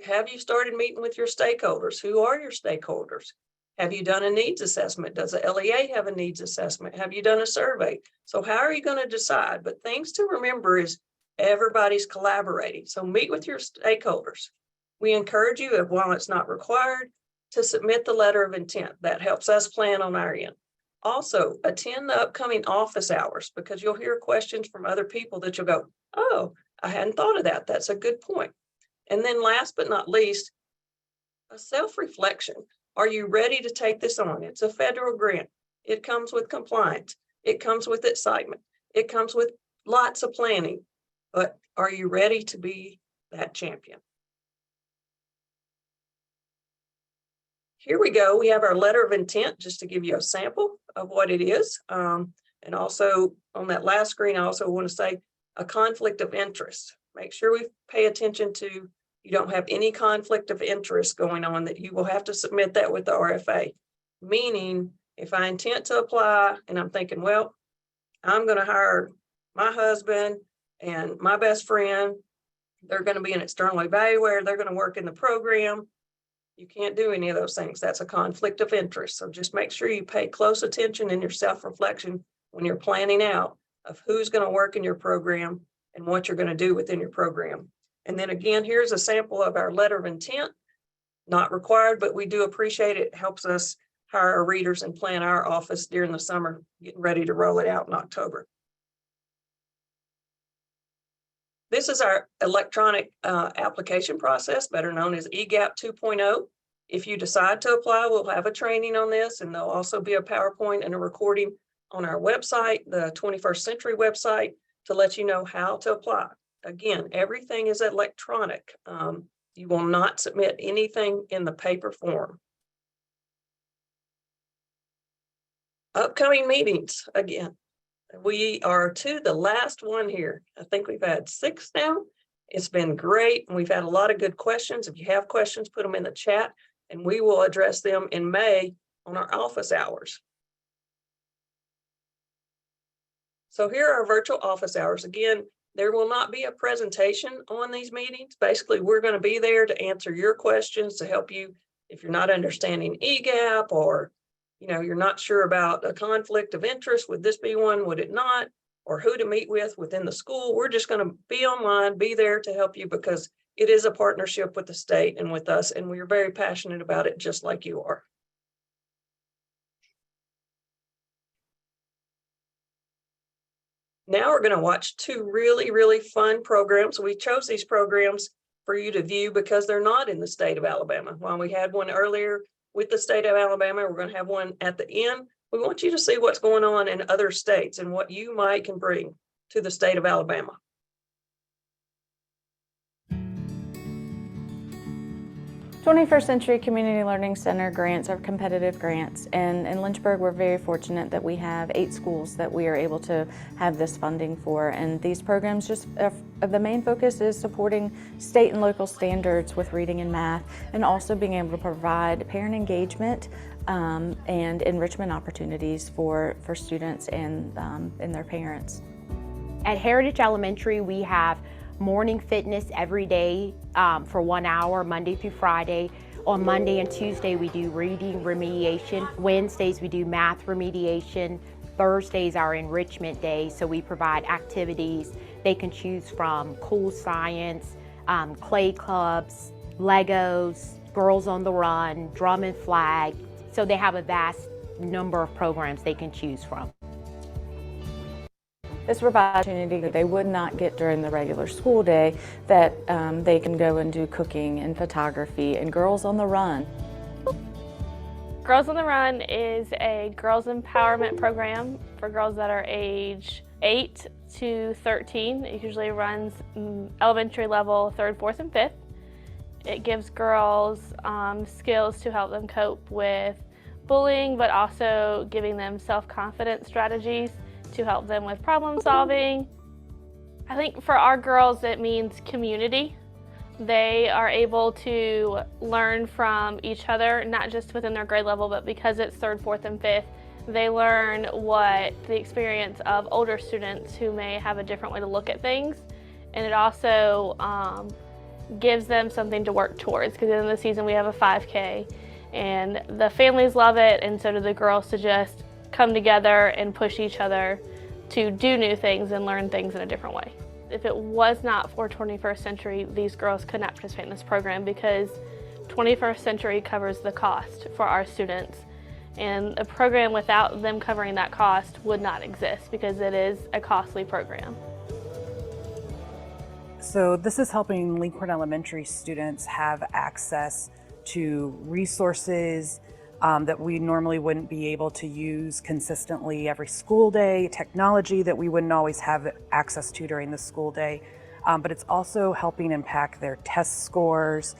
Have you started meeting with your stakeholders? Who are your stakeholders? Have you done a needs assessment? Does the LEA have a needs assessment? Have you done a survey? So how are you going to decide? But things to remember is everybody's collaborating. So meet with your stakeholders. We encourage you, while it's not required, to submit the letter of intent. That helps us plan on our end. Also, attend the upcoming office hours because you'll hear questions from other people that you'll go, oh, I hadn't thought of that. That's a good point. And then last but not least, a self-reflection. Are you ready to take this on? It's a federal grant. It comes with compliance. It comes with excitement. It comes with lots of planning. But are you ready to be that champion? Here we go. We have our letter of intent, just to give you a sample of what it is. And also on that last screen, I also want to say, a conflict of interest. Make sure we pay attention to you don't have any conflict of interest going on, that you will have to submit that with the RFA. Meaning, if I intend to apply and I'm thinking, well, I'm going to hire my husband and my best friend, they're going to be an external evaluator, they're going to work in the program. You can't do any of those things. That's a conflict of interest. So just make sure you pay close attention in your self-reflection when you're planning out of who's going to work in your program and what you're going to do within your program. And then again, here's a sample of our letter of intent. Not required, but we do appreciate it. It helps us hire our readers and plan our office during the summer, getting ready to roll it out in October. This is our electronic application process, better known as EGAP 2.0. If you decide to apply, we'll have a training on this, and there'll also be a PowerPoint and a recording on our website, the 21st Century website, to let you know how to apply. Again, everything is electronic. You will not submit anything in the paper form. Upcoming meetings, again. We are to the last one here. I think we've had 6 now. It's been great. And we've had a lot of good questions. If you have questions, put them in the chat and we will address them in May on our office hours. So here are our virtual office hours. Again, there will not be a presentation on these meetings. Basically, we're going to be there to answer your questions, to help you if you're not understanding EGAP, or you're not sure about a conflict of interest. Would this be one? Would it not? Or who to meet with within the school. We're just going to be online, be there to help you, because it is a partnership with the state and with us, and we're very passionate about it, just like you are. Now we're going to watch 2 really, really fun programs. We chose these programs for you to view because they're not in the state of Alabama. While we had one earlier with the state of Alabama, we're going to have one at the end. We want you to see what's going on in other states and what you might can bring to the state of Alabama. 21st Century Community Learning Center grants are competitive grants, and in Lynchburg we're very fortunate that we have 8 schools that we are able to have this funding for, and these programs the main focus is supporting state and local standards with reading and math, and also being able to provide parent engagement and enrichment opportunities for students and their parents. At Heritage Elementary we have morning fitness every day for 1 hour, Monday through Friday. On Monday and Tuesday we do reading remediation. Wednesdays we do math remediation. Thursdays are enrichment day, so we provide activities they can choose from: cool science, clay clubs, Legos, Girls on the Run, drum and flag. So they have a vast number of programs they can choose from. This provides an opportunity that they would not get during the regular school day, that they can go and do cooking and photography and Girls on the Run. Girls on the Run is a girls empowerment program for girls that are age 8 to 13. It usually runs elementary level, 3rd, 4th, and 5th. It gives girls skills to help them cope with bullying, but also giving them self-confidence strategies to help them with problem solving. I think for our girls it means community. They are able to learn from each other, not just within their grade level, but because it's 3rd, 4th, and 5th, they learn what the experience of older students who may have a different way to look at things. And it also gives them something to work towards, because in the season we have a 5K and the families love it, and so do the girls, to just come together and push each other to do new things and learn things in a different way. If it was not for 21st Century, these girls could not participate in this program, because 21st Century covers the cost for our students. And a program without them covering that cost would not exist, because it is a costly program. So this is helping Lincoln Elementary students have access to resources that we normally wouldn't be able to use consistently every school day, technology that we wouldn't always have access to during the school day. But it's also helping impact their test scores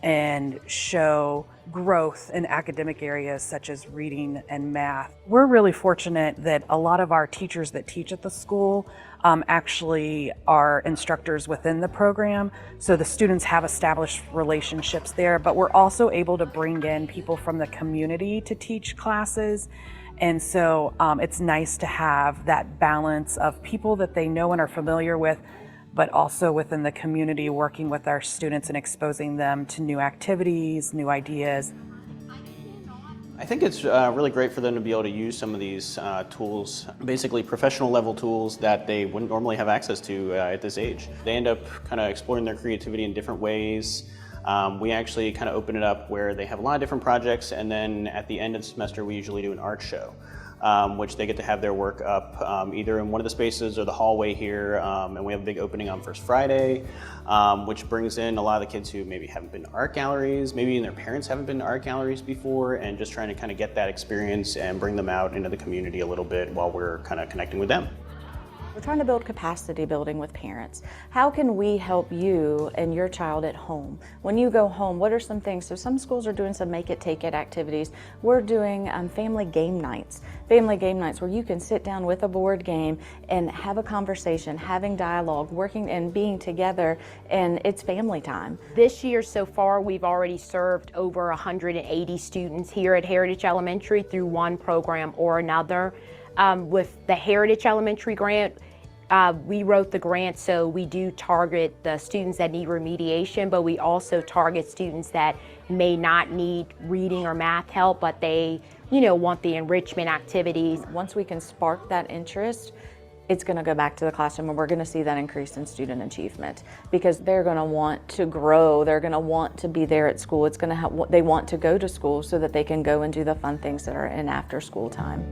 and show growth in academic areas such as reading and math. We're really fortunate that a lot of our teachers that teach at the school actually are instructors within the program. So the students have established relationships there, but we're also able to bring in people from the community to teach classes. And so it's nice to have that balance of people that they know and are familiar with, but also within the community working with our students and exposing them to new activities, new ideas. I think it's really great for them to be able to use some of these tools, basically professional level tools that they wouldn't normally have access to at this age. They end up kind of exploring their creativity in different ways. We actually kind of open it up where they have a lot of different projects, and then at the end of the semester we usually do an art show, which they get to have their work up either in one of the spaces or the hallway here, and we have a big opening on First Friday, which brings in a lot of the kids who maybe haven't been to art galleries, maybe even their parents haven't been to art galleries before, and just trying to kind of get that experience and bring them out into the community a little bit while we're kind of connecting with them. We're trying to build capacity building with parents. How can we help you and your child at home? When you go home, what are some things? So some schools are doing some make it, take it activities. We're doing family game nights where you can sit down with a board game and have a conversation, having dialogue, working and being together, and it's family time. This year so far, we've already served over 180 students here at Heritage Elementary through one program or another. With the Heritage Elementary grant, we wrote the grant, so we do target the students that need remediation, but we also target students that may not need reading or math help, but they, want the enrichment activities. Once we can spark that interest, it's going to go back to the classroom, and we're going to see that increase in student achievement because they're going to want to grow. They're going to want to be there at school. It's going to help. They want to go to school so that they can go and do the fun things that are in after school time.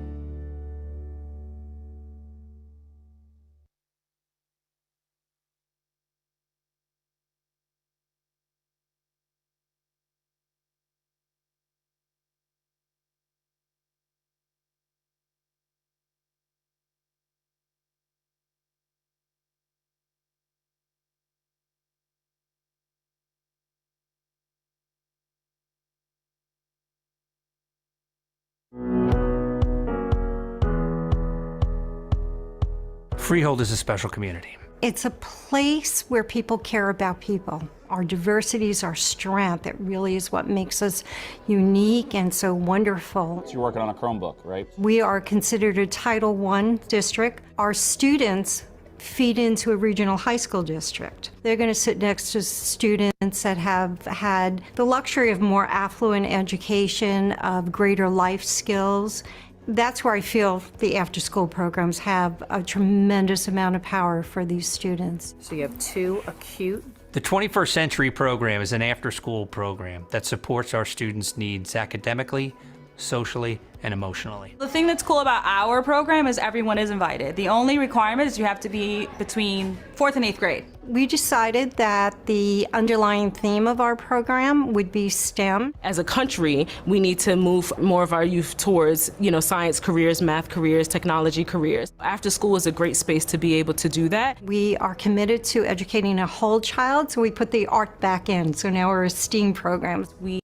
Freehold is a special community. It's a place where people care about people. Our diversity is our strength. It really is what makes us unique and so wonderful. So you're working on a Chromebook, right? We are considered a Title I district. Our students feed into a regional high school district. They're going to sit next to students that have had the luxury of more affluent education, of greater life skills. That's where I feel the after-school programs have a tremendous amount of power for these students. So you have two acute. The 21st Century program is an after-school program that supports our students' needs academically, socially, and emotionally. The thing that's cool about our program is everyone is invited. The only requirement is you have to be between 4th and 8th grade. We decided that the underlying theme of our program would be STEM. As a country, we need to move more of our youth towards, science careers, math careers, technology careers. After school is a great space to be able to do that. We are committed to educating a whole child, so we put the art back in. So now we're a STEAM program. We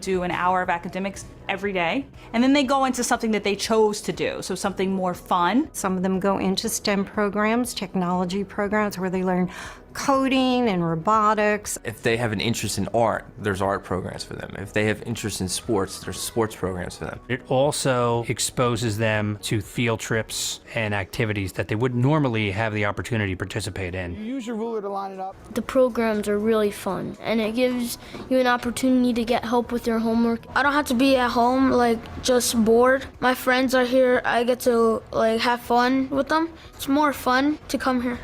do an hour of academics every day, and then they go into something that they chose to do, so something more fun. Some of them go into STEM programs, technology programs, where they learn coding and robotics. If they have an interest in art, there's art programs for them. If they have interest in sports, there's sports programs for them. It also exposes them to field trips and activities that they wouldn't normally have the opportunity to participate in. You use your ruler to line it up. The programs are really fun, and it gives you an opportunity to get help with your homework. I don't have to be at home, just bored. My friends are here. I get to, have fun with them. It's more fun to come here.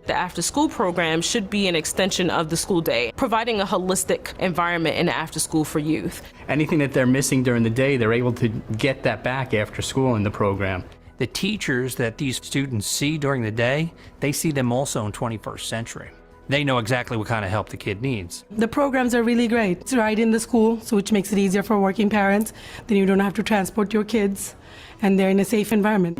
The after-school program should be an extension of the school day, providing a holistic environment in the after-school for youth. Anything that they're missing during the day, they're able to get that back after school in the program. The teachers that these students see during the day, they see them also in 21st Century. They know exactly what kind of help the kid needs. The programs are really great. It's right in the school, so which makes it easier for working parents. Then you don't have to transport your kids, and they're in a safe environment.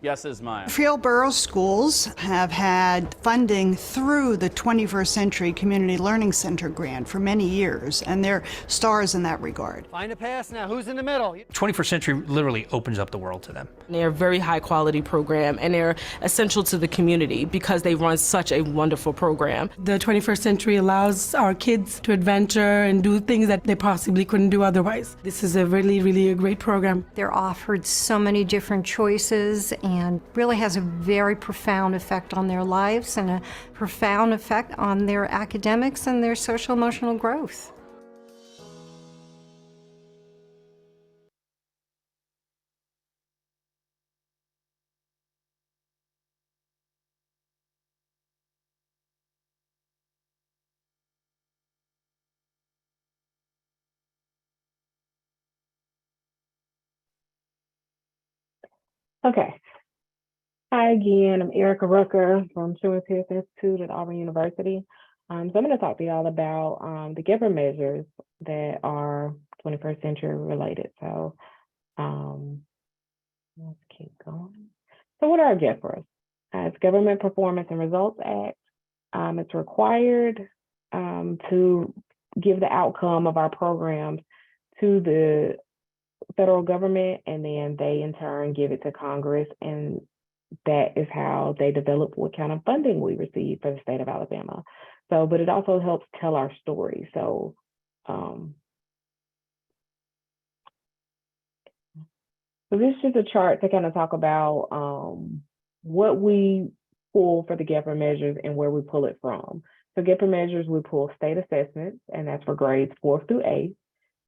Yes is mine. Field-borough schools have had funding through the 21st Century Community Learning Center grant for many years, and they're stars in that regard. Find a pass now. Who's in the middle? 21st Century literally opens up the world to them. They're a very high quality program, and they're essential to the community because they run such a wonderful program. The 21st Century allows our kids to adventure and do things that they possibly couldn't do otherwise. This is a really a great program. They're offered so many different choices and really has a very profound effect on their lives and a profound effect on their academics and their social emotional growth. Okay. Hi again, I'm Erica Rucker from Children's Health Institute at Auburn University. So I'm going to talk to y'all about the GEPR measures that are 21st century related. So let's keep going. So what are GEPRs? It's Government Performance and Results Act. It's required to give the outcome of our programs to the federal government, and then they in turn give it to Congress, and that is how they develop what kind of funding we receive for the state of Alabama. So, but it also helps tell our story. So, so this is just a chart to kind of talk about what we pull for the GEPR measures and where we pull it from. So GEPR measures, we pull state assessments, and that's for grades 4th through 8th,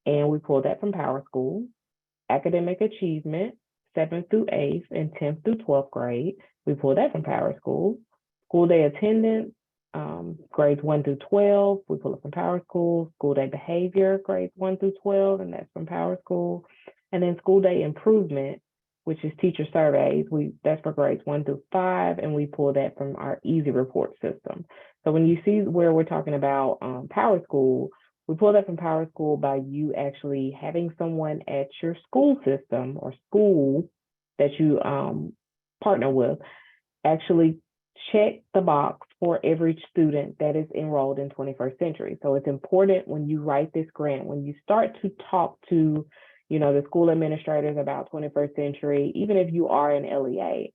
and we pull that from Power School. Academic achievement, 7th through 8th and 10th through 12th grade. We pull that from Power School. School day attendance, grades 1 through 12, we pull it from Power School. School day behavior, grades 1 through 12, and that's from Power School. And then school day improvement, which is teacher surveys, that's for grades 1 through 5, and we pull that from our Easy Report system. So when you see where we're talking about Power School, we pull that from Power School by you actually having someone at your school system or school that you partner with actually check the box for every student that is enrolled in 21st Century. So it's important when you write this grant, when you start to talk to, the school administrators about 21st Century, even if you are an LEA,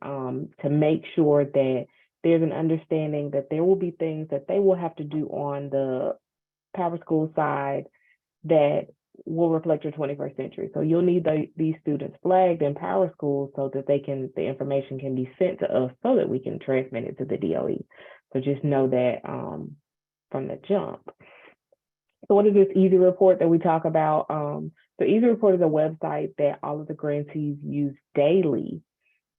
to make sure that there's an understanding that there will be things that they will have to do on the Power School side that will reflect your 21st Century. So you'll need these students flagged in Power School so that the information can be sent to us so that we can transmit it to the DOE. So just know that from the jump. So what is this Easy Report that we talk about? So Easy Report is a website that all of the grantees use daily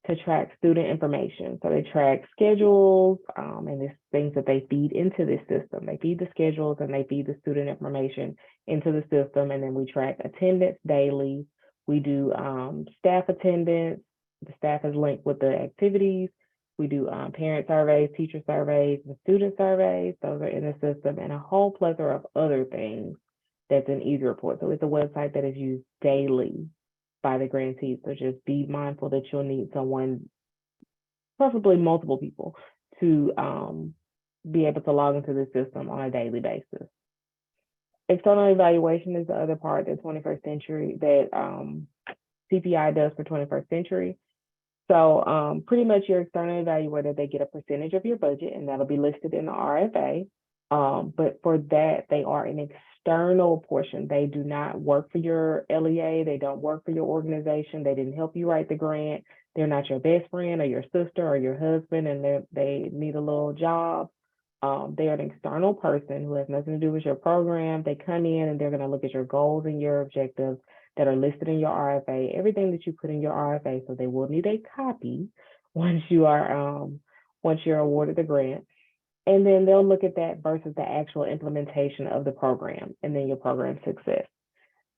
to track student information. So they track schedules and there's things that they feed into this system. They feed the schedules and they feed the student information into the system. And then we track attendance daily. We do staff attendance. The staff is linked with the activities. We do parent surveys, teacher surveys, and student surveys. Those are in the system, and a whole plethora of other things that's in Easy Report. So it's a website that is used daily by the grantees. So just be mindful that you'll need someone, preferably multiple people, to be able to log into the system on a daily basis. External evaluation is the other part that 21st Century, that CPI does for 21st Century. So pretty much your external evaluator, they get a percentage of your budget, and that'll be listed in the RFA. But for that, they are an external portion. They do not work for your LEA. They don't work for your organization. They didn't help you write the grant. They're not your best friend or your sister or your husband, and they need a little job. They are an external person who has nothing to do with your program. They come in and they're going to look at your goals and your objectives that are listed in your RFA, everything that you put in your RFA. So they will need a copy once you're awarded the grant. And then they'll look at that versus the actual implementation of the program and then your program success.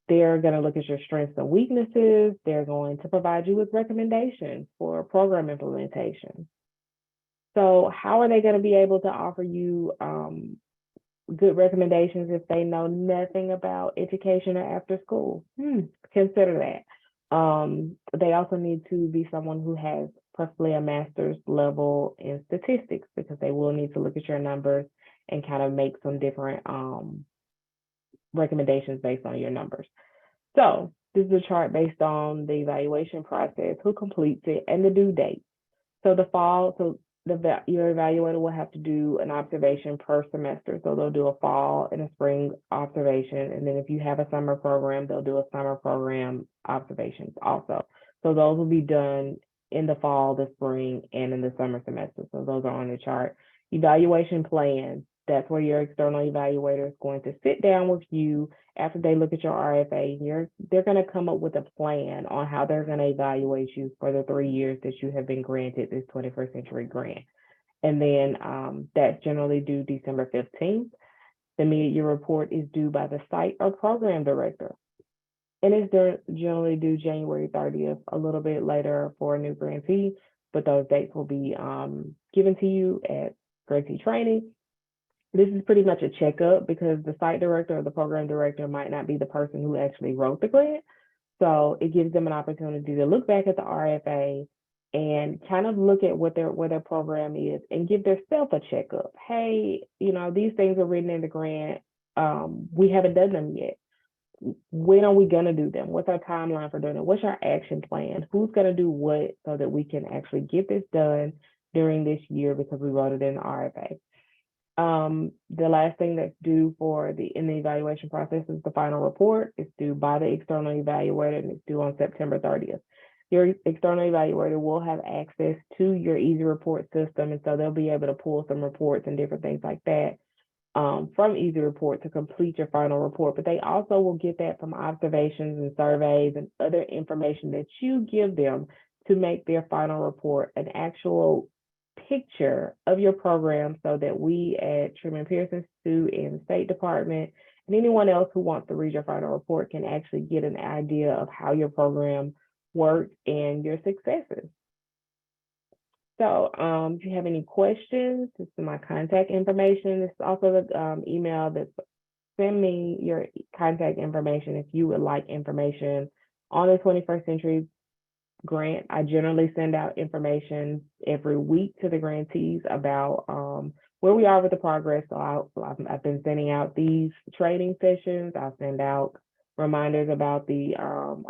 They're going to look at your strengths and weaknesses. They're going to provide you with recommendations for program implementation. So how are they going to be able to offer you good recommendations if they know nothing about education or after school? Consider that. They also need to be someone who has preferably a master's level in statistics, because they will need to look at your numbers and kind of make some different recommendations based on your numbers. So this is a chart based on the evaluation process, who completes it, and the due date. So your evaluator will have to do an observation per semester. So they'll do a fall and a spring observation. And then if you have a summer program, they'll do a summer program observations also. So those will be done in the fall, the spring, and in the summer semester. So those are on the chart. Evaluation plans, that's where your external evaluator is going to sit down with you after they look at your RFA. They're going to come up with a plan on how they're going to evaluate you for the 3 years that you have been granted this 21st Century Grant. And then that's generally due December 15th. The mid-year report is due by the site or program director. And it's generally due January 30th, a little bit later for a new grantee, but those dates will be given to you at grantee training. This is pretty much a checkup because the site director or the program director might not be the person who actually wrote the grant. So it gives them an opportunity to look back at the RFA and kind of look at where their program is and give themselves a checkup. Hey, these things are written in the grant. We haven't done them yet. When are we going to do them? What's our timeline for doing it? What's our action plan? Who's going to do what so that we can actually get this done during this year because we wrote it in the RFA. The last thing that's due in the evaluation process is the final report. It's due by the external evaluator and it's due on September 30th. Your external evaluator will have access to your Easy Report system, and so they'll be able to pull some reports and different things like that from Easy Report to complete your final report. But they also will get that from observations and surveys and other information that you give them to make their final report an actual picture of your program, so that we at Truman Pearson Institute and the State Department and anyone else who wants to read your final report can actually get an idea of how your program worked and your successes. So if you have any questions, this is my contact information. This is also the email that send me your contact information if you would like information on the 21st Century Grant. I generally send out information every week to the grantees about where we are with the progress. So I've been sending out these training sessions. I'll send out reminders about the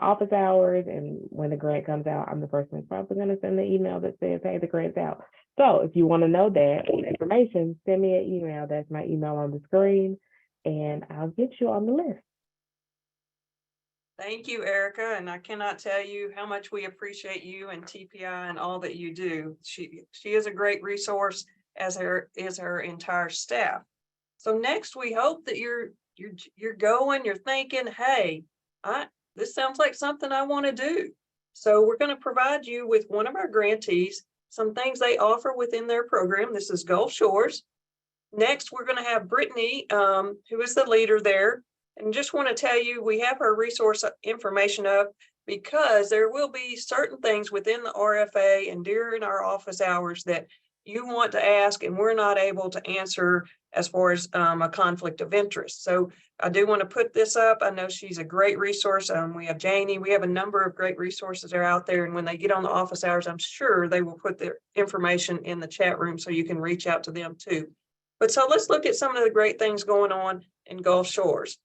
office hours, and when the grant comes out, I'm the person that's probably going to send the email that says, hey, the grant's out. So if you want to know that information, send me an email. That's my email on the screen, and I'll get you on the list. Thank you, Erica, and I cannot tell you how much we appreciate you and TPI and all that you do. She is a great resource, as is her entire staff. So next, we hope that you're thinking, hey, this sounds like something I want to do. So we're going to provide you with one of our grantees, some things they offer within their program. This is Gulf Shores. Next, we're going to have Brittany, who is the leader there. And just want to tell you, we have her resource information up because there will be certain things within the RFA and during our office hours that you want to ask and we're not able to answer as far as a conflict of interest. So I do want to put this up. I know she's a great resource. We have Janie. We have a number of great resources that are out there. And when they get on the office hours, I'm sure they will put their information in the chat room so you can reach out to them too. But so let's look at some of the great things going on in Gulf Shores.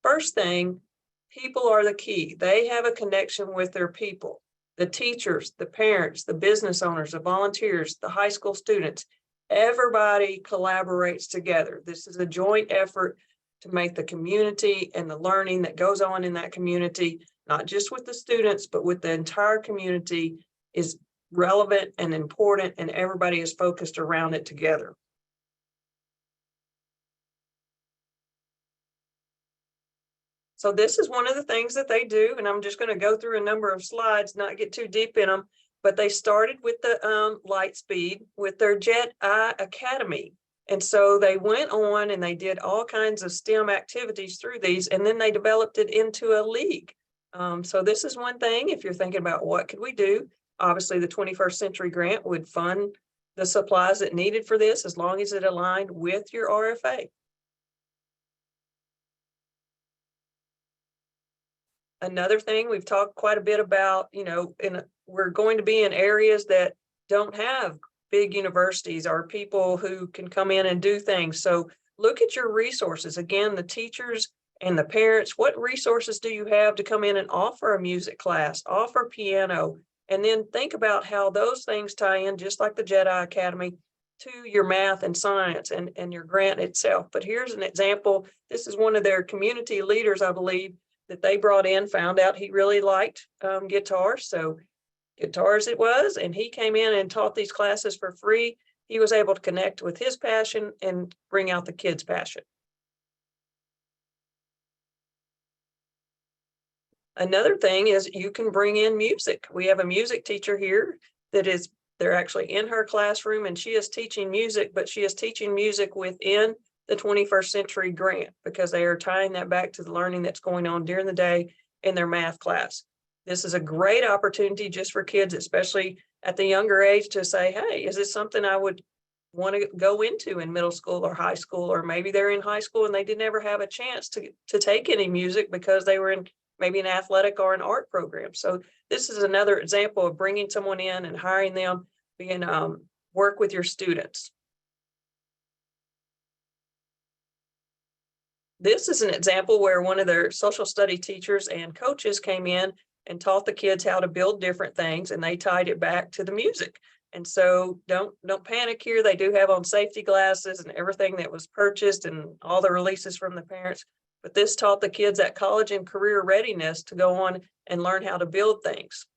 First thing, people are the key. They have a connection with their people, the teachers, the parents, the business owners, the volunteers, the high school students. Everybody collaborates together. This is a joint effort to make the community and the learning that goes on in that community, not just with the students, but with the entire community, is relevant and important, and everybody is focused around it together. So this is one of the things that they do, and I'm just going to go through a number of slides, not get too deep in them, but they started with the Lightspeed with their Jet Eye Academy. And so they went on and they did all kinds of STEM activities through these, and then they developed it into a league. So this is one thing, if you're thinking about what could we do, obviously the 21st Century Grant would fund the supplies that needed for this as long as it aligned with your RFA. Another thing we've talked quite a bit about, we're going to be in areas that don't have big universities or people who can come in and do things. So look at your resources. Again, the teachers and the parents, what resources do you have to come in and offer a music class, offer piano, and then think about how those things tie in, just like the Jedi Academy, to your math and science and your grant itself. But here's an example. This is one of their community leaders, I believe, that they brought in, found out he really liked guitar. So guitars it was, and he came in and taught these classes for free. He was able to connect with his passion and bring out the kids' passion. Another thing is you can bring in music. We have a music teacher here that is, they're actually in her classroom and she is teaching music, but she is teaching music within the 21st Century Grant because they are tying that back to the learning that's going on during the day in their math class. This is a great opportunity just for kids, especially at the younger age, to say, hey, is this something I would want to go into in middle school or high school? Or maybe they're in high school and they didn't ever have a chance to take any music because they were in maybe an athletic or an art program. So this is another example of bringing someone in and hiring them, being work with your students. This is an example where one of their social study teachers and coaches came in and taught the kids how to build different things, and they tied it back to the music. And so don't panic here. They do have on safety glasses and everything that was purchased and all the releases from the parents. But this taught the kids at college and career readiness to go on and learn how to build things.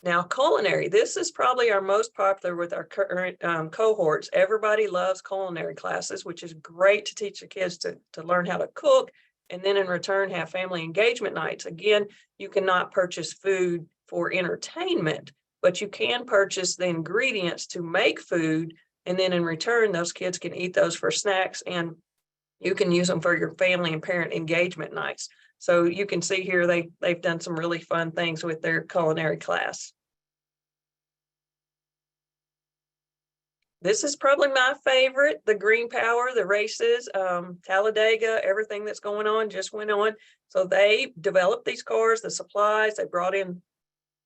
Now, culinary, this is probably our most popular with our current cohorts. Everybody loves culinary classes, which is great to teach the kids to learn how to cook, and then in return have family engagement nights. Again, you cannot purchase food for entertainment, but you can purchase the ingredients to make food, and then in return, those kids can eat those for snacks, and you can use them for your family and parent engagement nights. So you can see here, they've done some really fun things with their culinary class. This is probably my favorite, the Green Power, the races, Talladega, everything that's going on just went on. So they developed these cars, the supplies, they brought in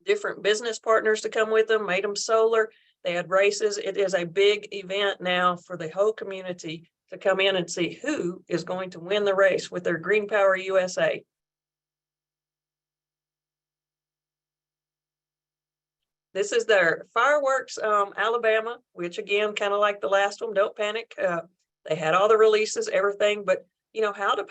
different business partners to come with them, made them solar. They had races. It is a big event now for the whole community to come in and see who is going to win the race with their Green Power USA. This is their fireworks, Alabama, which again, kind of like the last one, don't panic. They had all the releases, everything, but you know, how do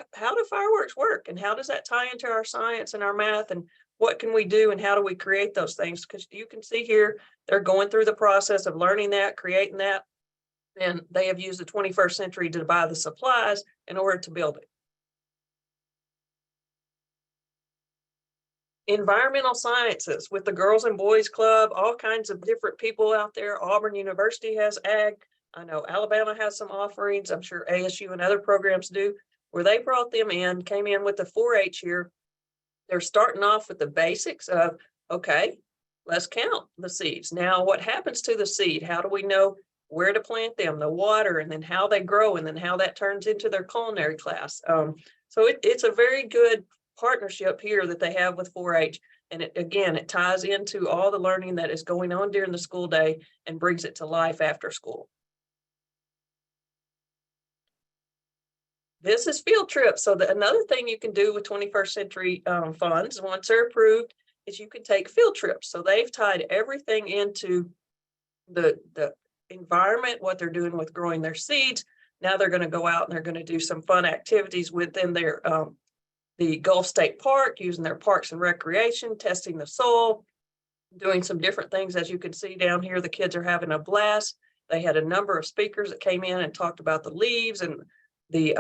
fireworks work, and how does that tie into our science and our math, and what can we do and how do we create those things? Because you can see here, they're going through the process of learning that, creating that, and they have used the 21st century to buy the supplies in order to build it. Environmental sciences with the Girls and Boys Club, all kinds of different people out there. Auburn University has ag. I know Alabama has some offerings. I'm sure ASU and other programs do, where they brought them in, came in with the 4-H here. They're starting off with the basics of, okay, let's count the seeds. Now, what happens to the seed? How do we know where to plant them, the water, and then how they grow, and then how that turns into their culinary class? So it's a very good partnership here that they have with 4-H. And it ties into all the learning that is going on during the school day and brings it to life after school. This is field trips. So another thing you can do with 21st Century funds, once they're approved, is you can take field trips. So they've tied everything into the environment, what they're doing with growing their seeds. Now they're going to go out and they're going to do some fun activities within their the Gulf State Park, using their parks and recreation, testing the soil, doing some different things. As you can see down here, the kids are having a blast. They had a number of speakers that came in and talked about the leaves and the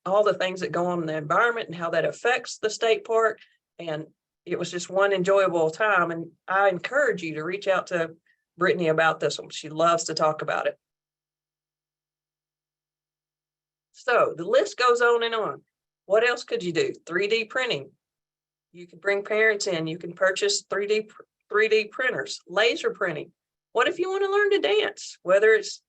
all the things that go on in the environment and how that affects the state park. And it was just one enjoyable time. And I encourage you to reach out to Brittany about this one. She loves to talk about it. So the list goes on and on. What else could you do? 3D printing. You could bring parents in. You can purchase 3D printers, laser printing. What if you want to learn to dance, whether it's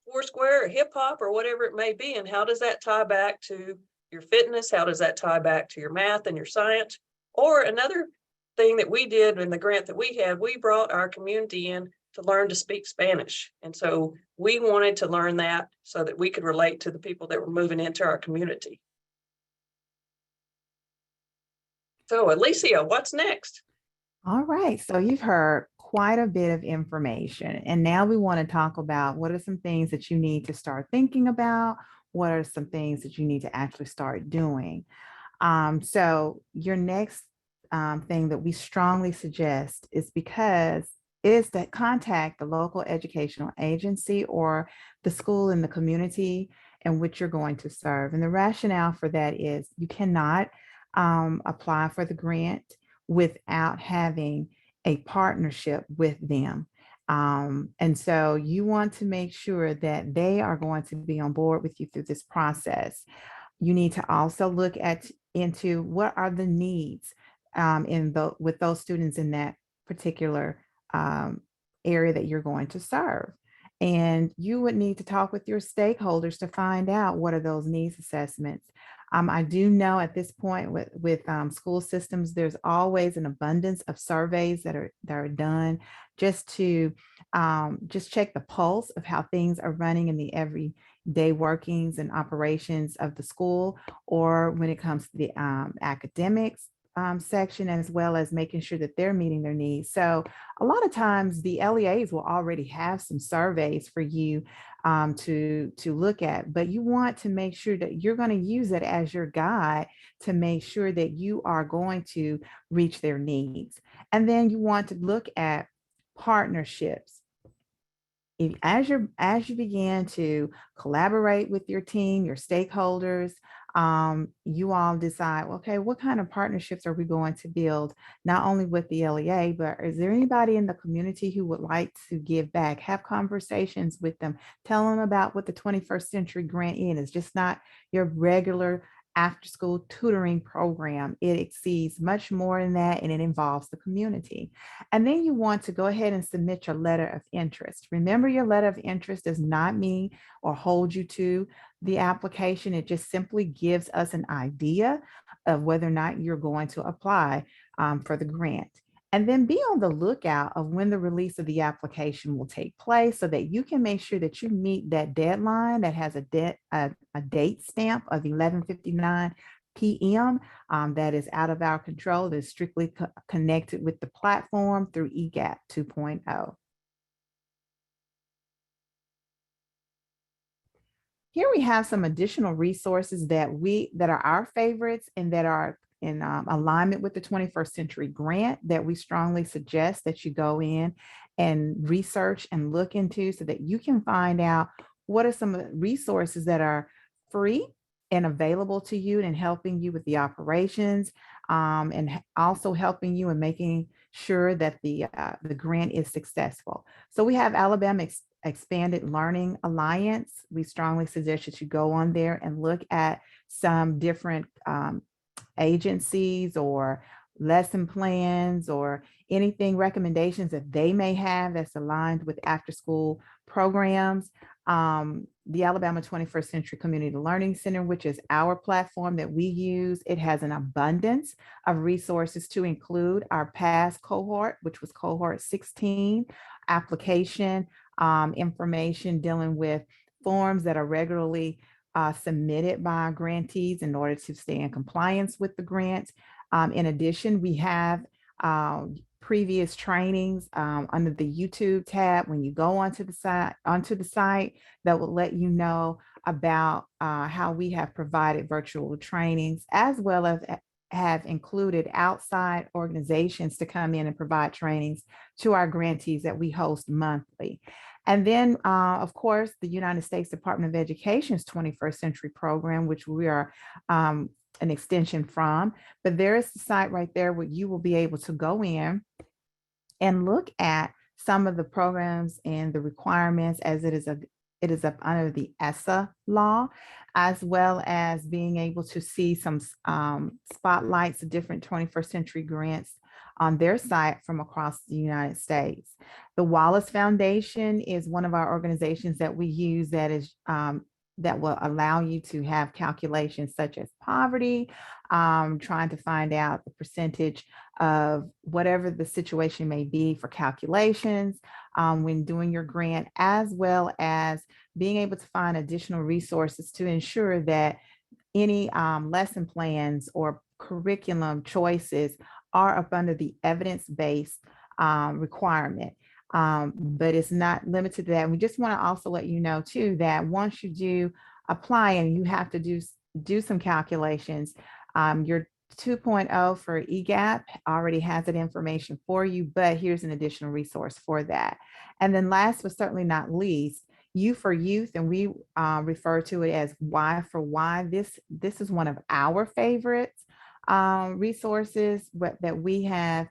Foursquare or hip hop or whatever it may be? And how does that tie back to your fitness? How does that tie back to your math and your science? Or another thing that we did in the grant that we had, we brought our community in to learn to speak Spanish. And so we wanted to learn that so that we could relate to the people that were moving into our community. So Alicia, what's next? All right, so you've heard quite a bit of information, and now we want to talk about what are some things that you need to start thinking about, what are some things that you need to actually start doing. So your next thing that we strongly suggest is that contact the local educational agency or the school in the community in which you're going to serve. And the rationale for that is you cannot apply for the grant without having a partnership with them. And so you want to make sure that they are going to be on board with you through this process. You need to also look into what are the needs with those students in that particular area that you're going to serve. And you would need to talk with your stakeholders to find out what are those needs assessments. I do know at this point with school systems, there's always an abundance of surveys that are done just to just check the pulse of how things are running in the everyday workings and operations of the school, or when it comes to the academics section, as well as making sure that they're meeting their needs. So a lot of times the LEAs will already have some surveys for you to look at, but you want to make sure that you're going to use it as your guide to make sure that you are going to reach their needs. And then you want to look at partnerships. As you begin to collaborate with your team, your stakeholders, you all decide, okay, what kind of partnerships are we going to build, not only with the LEA, but is there anybody in the community who would like to give back? Have conversations with them, tell them about what the 21st Century Grant is. It's just not your regular after-school tutoring program. It exceeds much more than that, and it involves the community. And then you want to go ahead and submit your letter of interest. Remember, your letter of interest does not mean or hold you to the application. It just simply gives us an idea of whether or not you're going to apply for the grant. And then be on the lookout of when the release of the application will take place so that you can make sure that you meet that deadline that has a date stamp of 11:59 p.m. That is out of our control. That's strictly connected with the platform through EGAP 2.0. Here we have some additional resources that are our favorites and that are in alignment with the 21st Century Grant that we strongly suggest that you go in and research and look into so that you can find out what are some of the resources that are free and available to you and helping you with the operations, and also helping you in making sure that the grant is successful. So we have Alabama Expanded Learning Alliance. We strongly suggest that you go on there and look at some different agencies or lesson plans or anything, recommendations that they may have that's aligned with after school programs. The Alabama 21st Century Community Learning Center, which is our platform that we use, it has an abundance of resources to include our past cohort, which was cohort 16, application information dealing with forms that are regularly submitted by grantees in order to stay in compliance with the grant. In addition, we have previous trainings under the YouTube tab when you go onto the site that will let you know about how we have provided virtual trainings, as well as have included outside organizations to come in and provide trainings to our grantees that we host monthly. And then, of course, the United States Department of Education's 21st Century Program, which we are an extension from, but there is the site right there where you will be able to go in and look at some of the programs and the requirements as it is up under the ESSA law, as well as being able to see some spotlights of different 21st Century grants on their site from across the United States. The Wallace Foundation is one of our organizations that we use that is that will allow you to have calculations such as poverty, trying to find out the percentage of whatever the situation may be for calculations when doing your grant, as well as being able to find additional resources to ensure that any lesson plans or curriculum choices are up under the evidence-based requirement. But it's not limited to that. We just want to also let you know too that once you do apply and you have to do some calculations, your 2.0 for EGAP already has that information for you, but here's an additional resource for that. And then last but certainly not least, U for Youth, and we refer to it as Y for Why. This is one of our favorites resources that we have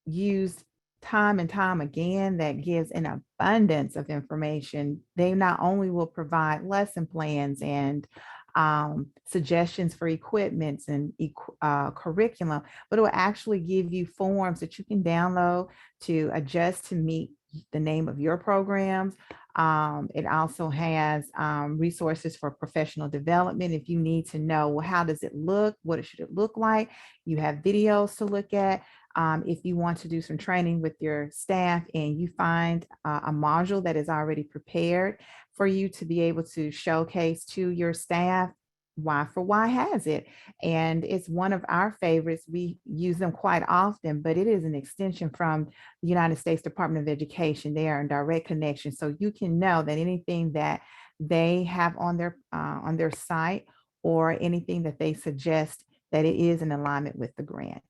used time and time again, that gives an abundance of information. They not only will provide lesson plans and suggestions for equipments and curriculum, but it will actually give you forms that you can download to adjust to meet the name of your programs. It also has resources for professional development. If you need to know, well, how does it look? What should it look like? You have videos to look at. If you want to do some training with your staff and you find a module that is already prepared for you to be able to showcase to your staff, Y for Why has it. And it's one of our favorites. We use them quite often, but it is an extension from the United States Department of Education. They are in direct connection. So you can know that anything that they have on their site or anything that they suggest, that it is in alignment with the grant.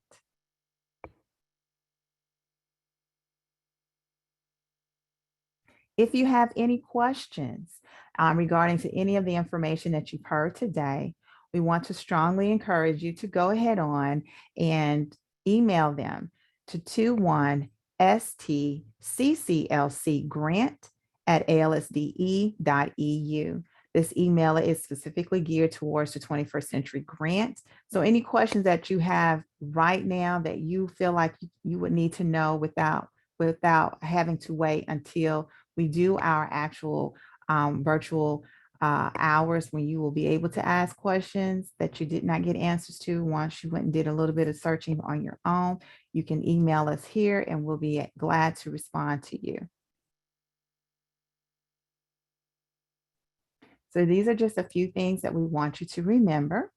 If you have any questions regarding to any of the information that you've heard today, we want to strongly encourage you to go ahead on and email them to 21stcclcgrant@alsde.edu. This email is specifically geared towards the 21st Century Grant. So any questions that you have right now that you feel like you would need to know without having to wait until we do our actual virtual hours when you will be able to ask questions that you did not get answers to once you went and did a little bit of searching on your own, you can email us here and we'll be glad to respond to you. So these are just a few things that we want you to remember.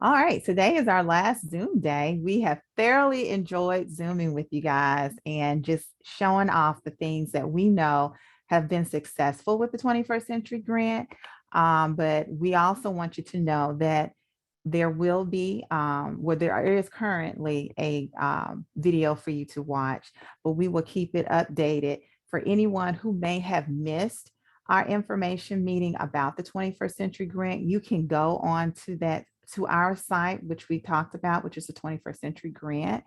All right, today is our last Zoom day. We have thoroughly enjoyed Zooming with you guys and just showing off the things that we know have been successful with the 21st Century Grant. But we also want you to know that there will be, there is currently a video for you to watch, but we will keep it updated for anyone who may have missed our information meeting about the 21st Century Grant. You can go on to our site, which we talked about, which is the 21st Century Grant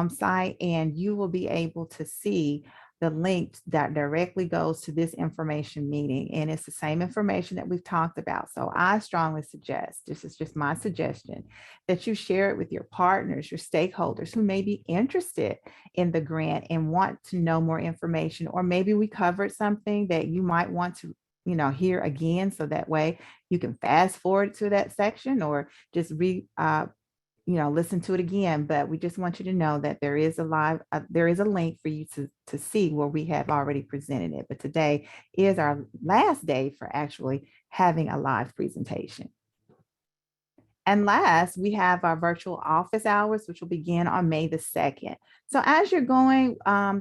site, and you will be able to see the link that directly goes to this information meeting. And it's the same information that we've talked about. So I strongly suggest, this is just my suggestion, that you share it with your partners, your stakeholders who may be interested in the grant and want to know more information, or maybe we covered something that you might want to hear again, so that way you can fast forward to that section or just listen to it again. But we just want you to know that there is a link for you to see where we have already presented it. But today is our last day for actually having a live presentation. And last, we have our virtual office hours, which will begin on May the 2nd. So as you're going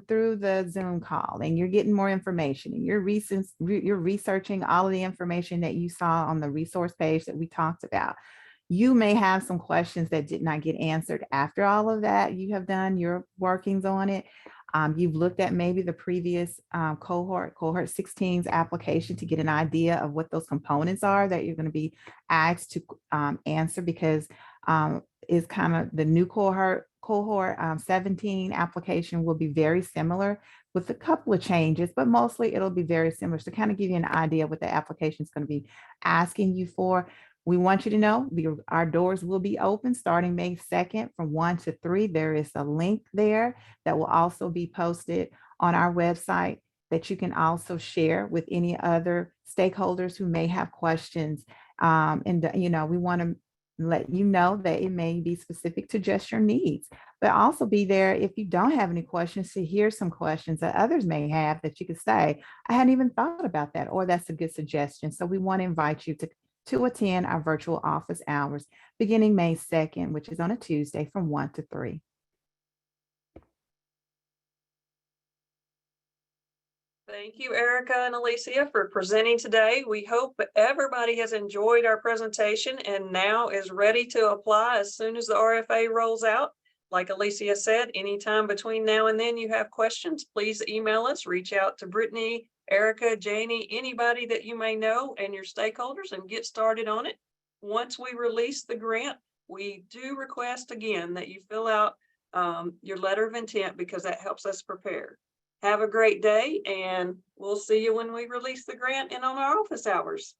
through the Zoom call and you're getting more information and you're researching all of the information that you saw on the resource page that we talked about, you may have some questions that did not get answered after all of that. You have done your workings on it. You've looked at maybe the previous cohort 16's application to get an idea of what those components are that you're going to be asked to answer, because is kind of the new cohort 17 application will be very similar with a couple of changes, but mostly it'll be very similar. So kind of give you an idea of what the application is going to be asking you for. We want you to know our doors will be open starting May 2nd from 1 to 3. There is a link there that will also be posted on our website that you can also share with any other stakeholders who may have questions. We want to let you know that it may be specific to just your needs, but also be there if you don't have any questions to hear some questions that others may have that you could say, I hadn't even thought about that, or that's a good suggestion. So we want to invite you to attend our virtual office hours beginning May 2nd, which is on a Tuesday from 1 to 3. Thank you, Erica and Alicia, for presenting today. We hope that everybody has enjoyed our presentation and now is ready to apply as soon as the RFA rolls out. Like Alicia said, anytime between now and then you have questions, please email us, reach out to Brittany, Erica, Janie, anybody that you may know and your stakeholders, and get started on it. Once we release the grant, we do request again that you fill out your letter of intent, because that helps us prepare. Have a great day, and we'll see you when we release the grant and on our office hours.